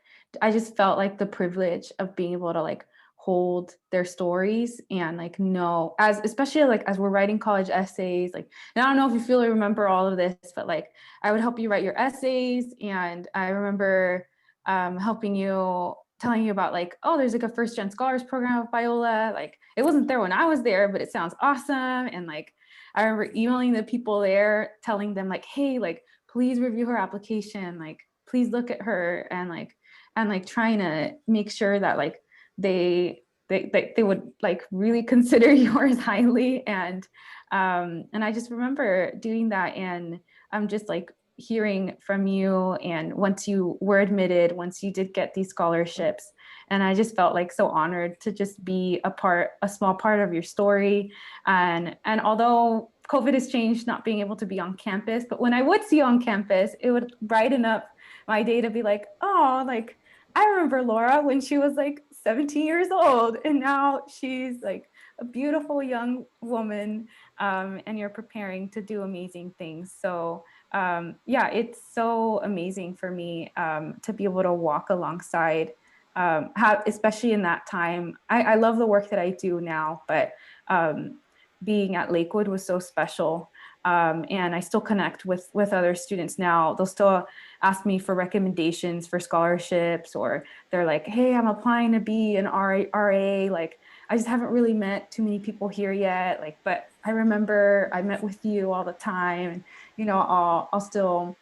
I just felt like the privilege of being able to like hold their stories and like know, as especially like as we're writing college essays, like, and I don't know if you feel or remember all of this, but like I would help you write your essays, and I remember helping you, telling you about like, oh, there's like a first gen scholars program at Biola. Like it wasn't there when I was there, but it sounds awesome. And like, I remember emailing the people there, telling them like, hey, like, please review her application. Like, please look at her, and like trying to make sure that like they would like really consider yours highly. And I just remember doing that, and I'm just like hearing from you, and once you were admitted, once you did get these scholarships, and I just felt like so honored to just be a small part of your story. And although COVID has changed not being able to be on campus, but when I would see you on campus, it would brighten up my day to be like, oh, like I remember Laura when she was like 17 years old, and now she's like a beautiful young woman, and you're preparing to do amazing things. So yeah, it's so amazing for me to be able to walk alongside, especially in that time. I love the work that I do now, but being at Lakewood was so special. And I still connect with other students now. They'll still ask me for recommendations for scholarships, or they're like, hey, I'm applying to be an RA. Like, I just haven't really met too many people here yet. Like, but I remember I met with you all the time, and you know, I'll still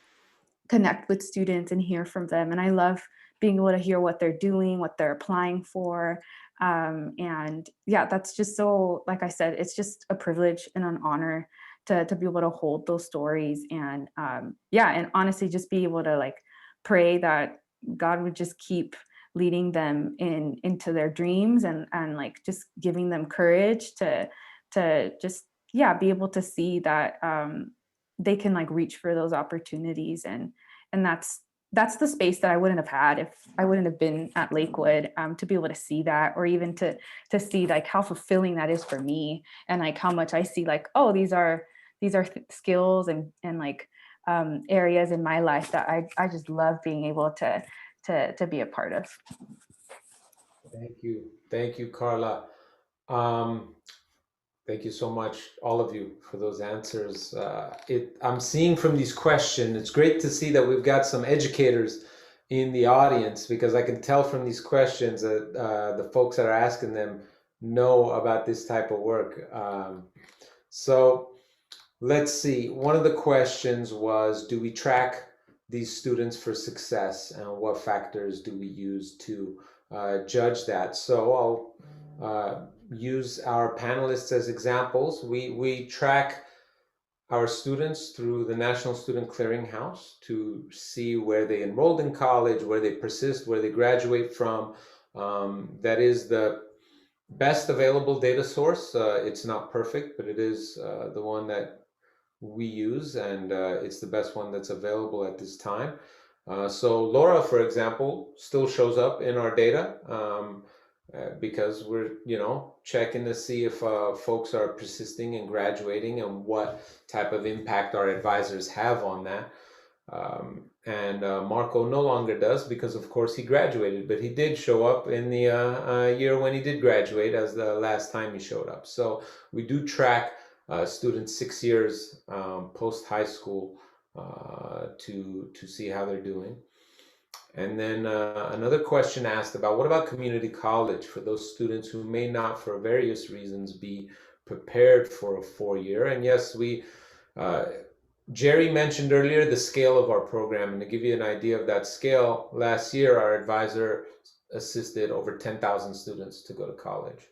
connect with students and hear from them. And I love being able to hear what they're doing, what they're applying for. And yeah, that's just so, like I said, it's just a privilege and an honor to be able to hold those stories. And yeah, and honestly, just be able to like pray that God would just keep leading them into their dreams, and like just giving them courage to just, yeah, be able to see that they can like reach for those opportunities. And that's the space that I wouldn't have had if I wouldn't have been at Lakewood, to be able to see that, or even to see like how fulfilling that is for me, and like how much I see like, oh, these are skills and like areas in my life that I just love being able to be a part of. Thank you, Carla. Thank you so much, all of you, for those answers. I'm seeing from these questions, it's great to see that we've got some educators in the audience, because I can tell from these questions that the folks that are asking them know about this type of work. So let's see. One of the questions was, do we track these students for success, and what factors do we use to judge that? So I'll use our panelists as examples. We track our students through the National Student Clearinghouse to see where they enrolled in college, where they persist, where they graduate from. That is the best available data source. It's not perfect, but it is the one that we use, and it's the best one that's available at this time. So Laura, for example, still shows up in our data because we're, checking to see if folks are persisting and graduating, and what type of impact our advisors have on that. And Marco no longer does, because of course he graduated, but he did show up in the year when he did graduate as the last time he showed up. So we do track students 6 years post high school to see how they're doing. And then another question asked about, what about community college for those students who may not, for various reasons, be prepared for a 4-year? And yes, Jerry mentioned earlier the scale of our program, and to give you an idea of that scale, last year our advisor assisted over 10,000 students to go to college.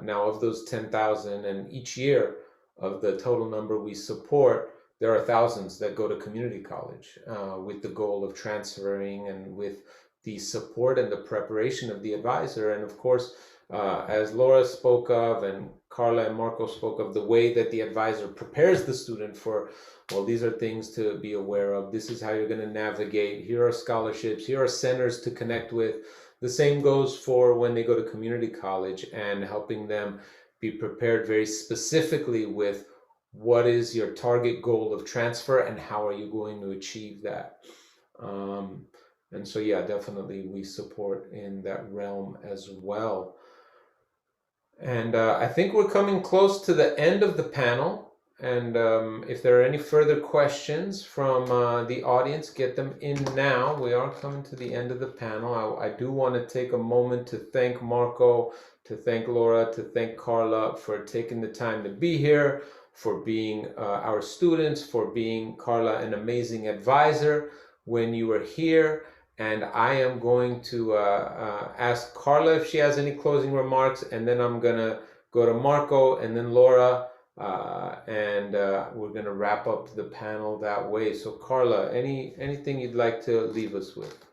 Now, of those 10,000, and each year of the total number we support, there are thousands that go to community college with the goal of transferring, and with the support and the preparation of the advisor. And of course, as Laura spoke of, and Carla and Marco spoke of, the way that the advisor prepares the student for, well, these are things to be aware of. This is how you're going to navigate. Here are scholarships. Here are centers to connect with. The same goes for when they go to community college, and helping them be prepared very specifically with what is your target goal of transfer and how are you going to achieve that. And so, yeah, definitely we support in that realm as well. And I think we're coming close to the end of the panel. And if there are any further questions from the audience, get them in now. We are coming to the end of the panel. I do want to take a moment to thank Marco, to thank Laura, to thank Carla for taking the time to be here, for being our students, for being, Carla, an amazing advisor when you were here. And I am going to ask Carla if she has any closing remarks, and then I'm going to go to Marco and then Laura, and we're going to wrap up the panel that way. So Carla, anything you'd like to leave us with?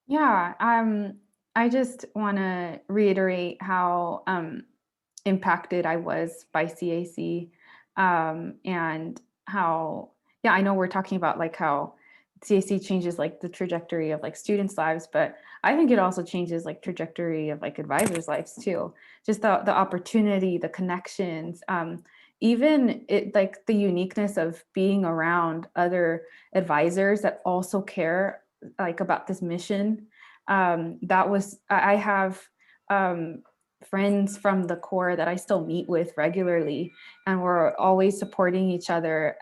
Yeah, I just want to reiterate how impacted I was by CAC, and how, yeah, I know we're talking about like how CAC changes like the trajectory of like students' lives, but I think it also changes like trajectory of like advisors' lives too. Just the opportunity, the connections, even it like the uniqueness of being around other advisors that also care like about this mission. That was, I have friends from the Corps that I still meet with regularly, and we're always supporting each other.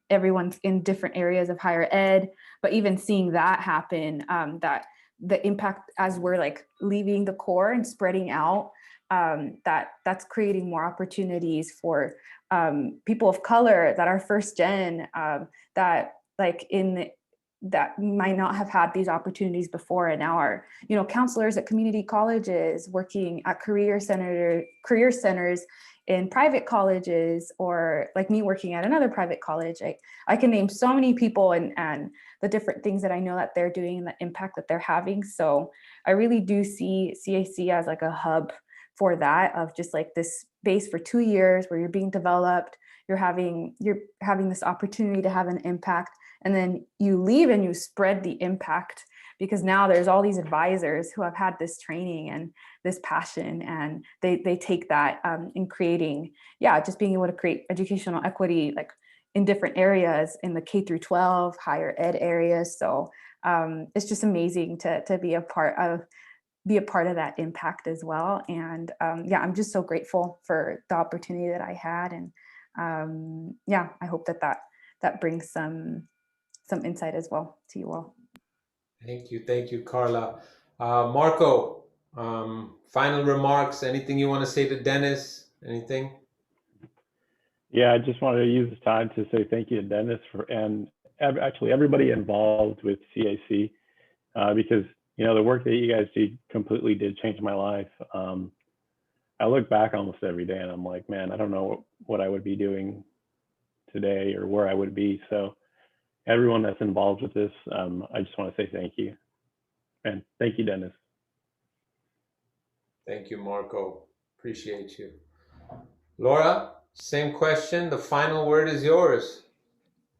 Everyone's in different areas of higher ed, but even seeing that happen, that the impact as we're like leaving the Corps and spreading out, that's creating more opportunities for people of color that are first gen, that like that might not have had these opportunities before, and now are, you know, counselors at community colleges, working at career centers in private colleges, or like me working at another private college. I can name so many people and the different things that I know that they're doing and the impact that they're having. So I really do see CAC as like a hub for that, of just like this base for 2 years where you're being developed, you're having this opportunity to have an impact, and then you leave and you spread the impact, because now there's all these advisors who have had this training and this passion, and they take that in creating, just being able to create educational equity like in different areas in the K through 12 higher ed areas. So it's just amazing to be a part of that impact as well. And I'm just so grateful for the opportunity that I had, and I hope that brings some insight as well to you all. Thank you, Carla. Marco, final remarks, anything you want to say to Dennis, anything? Yeah, I just wanted to use this time to say thank you to Dennis and actually everybody involved with CAC, because, you know, the work that you guys do completely did change my life. I look back almost every day and I'm like, man, I don't know what I would be doing today or where I would be. So everyone that's involved with this, I just want to say thank you. And thank you, Dennis. Thank you, Marco. Appreciate you. Laura, same question. The final word is yours.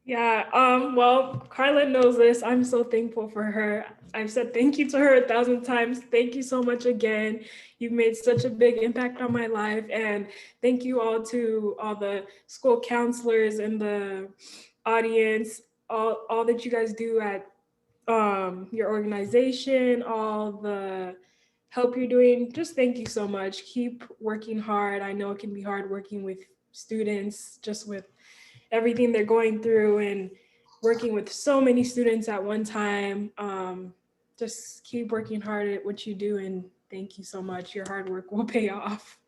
Yeah, well, Carla knows this. I'm so thankful for her. I've said thank you to her 1,000 times. Thank you so much again. You've made such a big impact on my life. And thank you all to all the school counselors and the audience, all that you guys do at your organization, all the help you're doing. Just thank you so much. Keep working hard. I know it can be hard working with students, just with everything they're going through and working with so many students at one time. Just keep working hard at what you do, and thank you so much. Your hard work will pay off.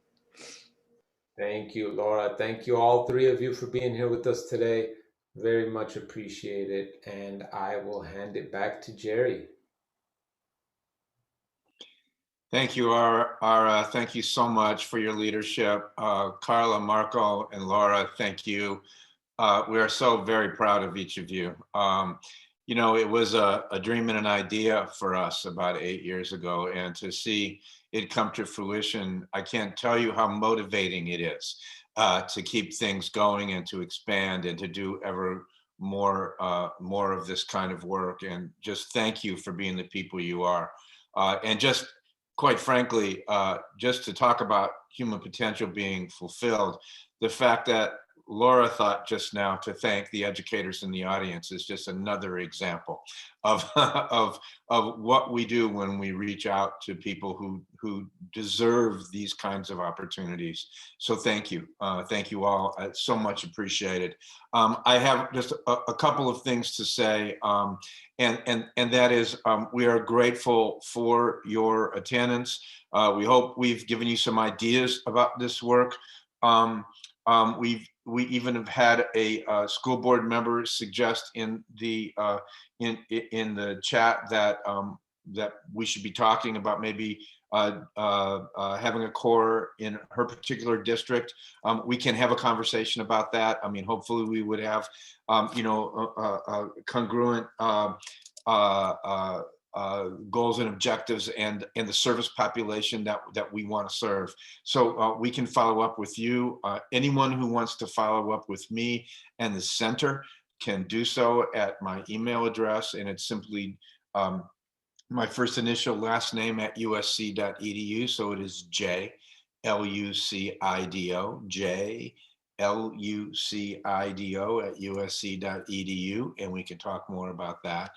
Thank you, Laura. Thank you, all three of you, for being here with us today. Very much appreciated. And I will hand it back to Jerry. Thank you, Ara. Thank you so much for your leadership. Carla, Marco, and Laura, thank you. We are so very proud of each of you. You know, it was a dream and an idea for us about 8 years ago, and to see it come to fruition, I can't tell you how motivating it is to keep things going and to expand and to do ever more of this kind of work. And just thank you for being the people you are. And just quite frankly, just to talk about human potential being fulfilled, the fact that Laura thought just now to thank the educators in the audience is just another example of, of what we do when we reach out to people who deserve these kinds of opportunities. So thank you. Thank you all. It's so much appreciated. I have just a couple of things to say, and that is we are grateful for your attendance. We hope we've given you some ideas about this work. We even have had a school board member suggest in the chat that that we should be talking about maybe having a core in her particular district. We can have a conversation about that. I mean, hopefully we would have congruent goals and objectives and the service population that we want to serve. So we can follow up with you. Anyone who wants to follow up with me and the center can do so at my email address, and it's simply my first initial last name at usc.edu. So it is J Lucido, J Lucido at usc.edu, and we can talk more about that.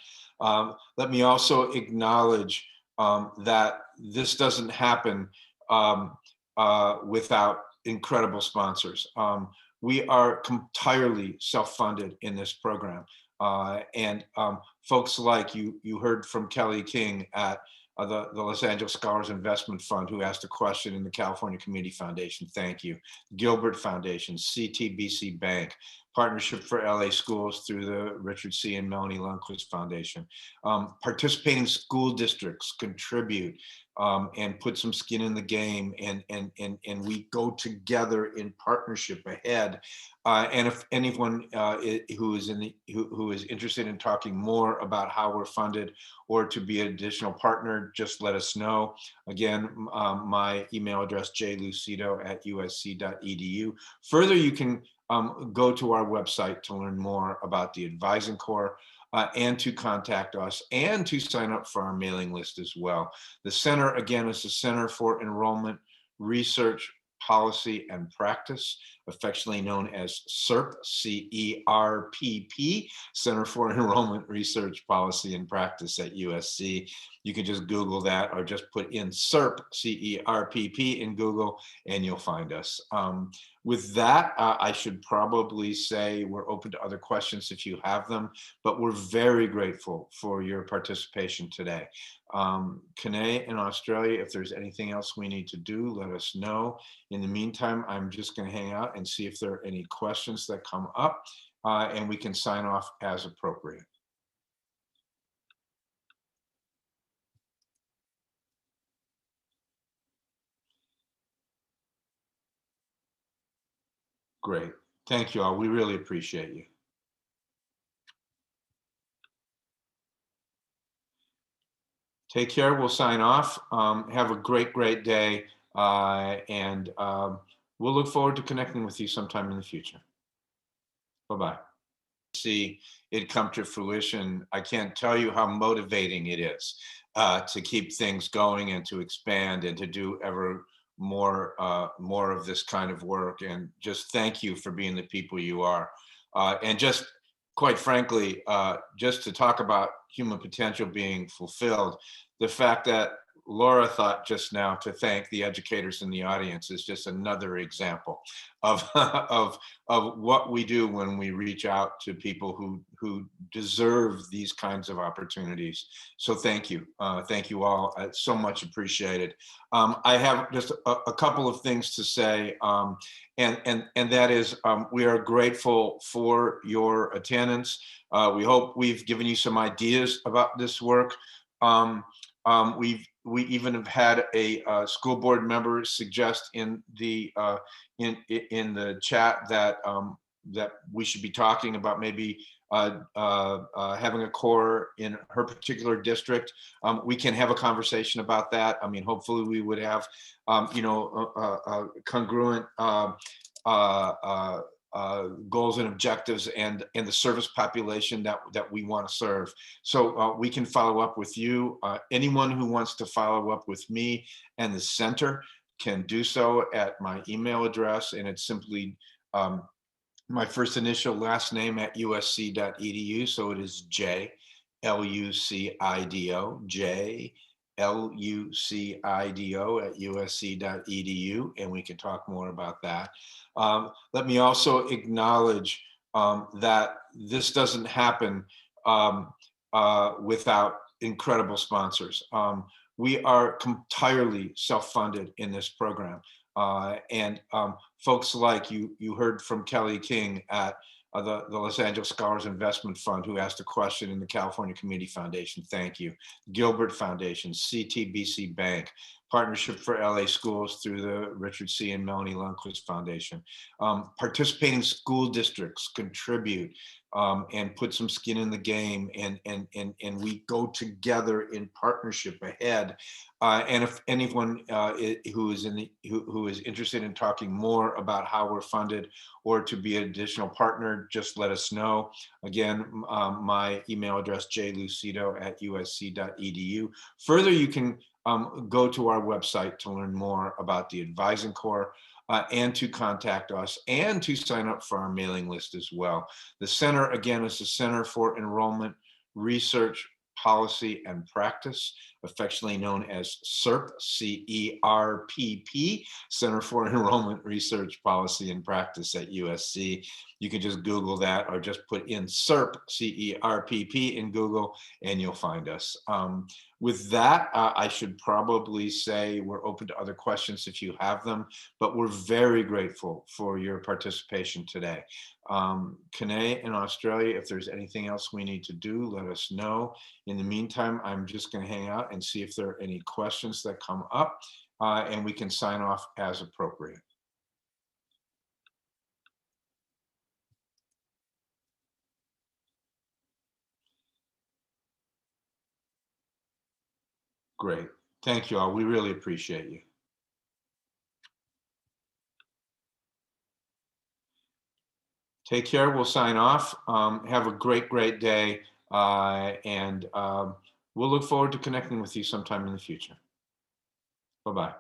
Let me also acknowledge that this doesn't happen without incredible sponsors. We are entirely self-funded in this program. And folks like you heard from Kelly King at the Los Angeles Scholars Investment Fund, who asked a question in the California Community Foundation. Thank you. Gilbert Foundation, CTBC Bank, Partnership for LA Schools through the Richard C. and Melanie Lundquist Foundation. Participating school districts contribute and put some skin in the game, and we go together in partnership ahead. And if anyone who is interested in talking more about how we're funded or to be an additional partner, just let us know. Again, my email address, jlucido@usc.edu. Further, you can go to our website to learn more about the Advising Corps and to contact us and to sign up for our mailing list as well. The center, again, is the Center for Enrollment, Research, Policy, and Practice, affectionately known as CERP, C-E-R-P-P, Center for Enrollment, Research, Policy, and Practice at USC. You can just Google that or just put in CERP, C-E-R-P-P in Google, and you'll find us. With that, I should probably say we're open to other questions if you have them, but we're very grateful for your participation today. Kane in Australia, if there's anything else we need to do, let us know. In the meantime, I'm just going to hang out and see if there are any questions that come up, and we can sign off as appropriate. Great. Thank you all. We really appreciate you. Take care. We'll sign off. Have a great day. And we'll look forward to connecting with you sometime in the future. Bye-bye. See it come to fruition. I can't tell you how motivating it is to keep things going and to expand and to do ever more of this kind of work. And just thank you for being the people you are. And just quite frankly, just to talk about human potential being fulfilled, the fact that Laura thought just now to thank the educators in the audience is just another example of what we do when we reach out to people who deserve these kinds of opportunities. So thank you. Thank you all. It's so much appreciated. I have just a couple of things to say, and that is we are grateful for your attendance. We hope we've given you some ideas about this work. We even have had a school board member suggest in the chat that that we should be talking about maybe having a core in her particular district, we can have a conversation about that. I mean, hopefully we would have, congruent goals and objectives and the service population that we want to serve. So we can follow up with you. Anyone who wants to follow up with me and the center can do so at my email address, and it's simply my first initial last name at usc.edu. So it is JLUCIDO, JLUCIDO at usc.edu, and we can talk more about that. Let me also acknowledge that this doesn't happen without incredible sponsors. We are entirely self-funded in this program. And folks like you heard from Kelly King at the Los Angeles Scholars Investment Fund, who asked a question in the California Community Foundation. Thank you. Gilbert Foundation, CTBC Bank, Partnership for LA Schools through the Richard C. and Melanie Lundquist Foundation. Participating school districts contribute and put some skin in the game, and we go together in partnership ahead. And if anyone who is interested in talking more about how we're funded or to be an additional partner, just let us know. Again, my email address, jlucido@usc.edu. Further, you can go to our website to learn more about the Advising Corps and to contact us and to sign up for our mailing list as well. The center, again, is the Center for Enrollment, Research, Policy, and Practice, affectionately known as CERP, CERPP, Center for Enrollment, Research, Policy, and Practice at USC. You can just Google that or just put in CERP, CERPP in Google, and you'll find us. With that, I should probably say we're open to other questions if you have them, but we're very grateful for your participation today. Kane in Australia, if there's anything else we need to do, let us know. In the meantime, I'm just going to hang out and see if there are any questions that come up, and we can sign off as appropriate. Great. Thank you all. We really appreciate you. Take care. We'll sign off. Have a great, great day. And we'll look forward to connecting with you sometime in the future. Bye-bye.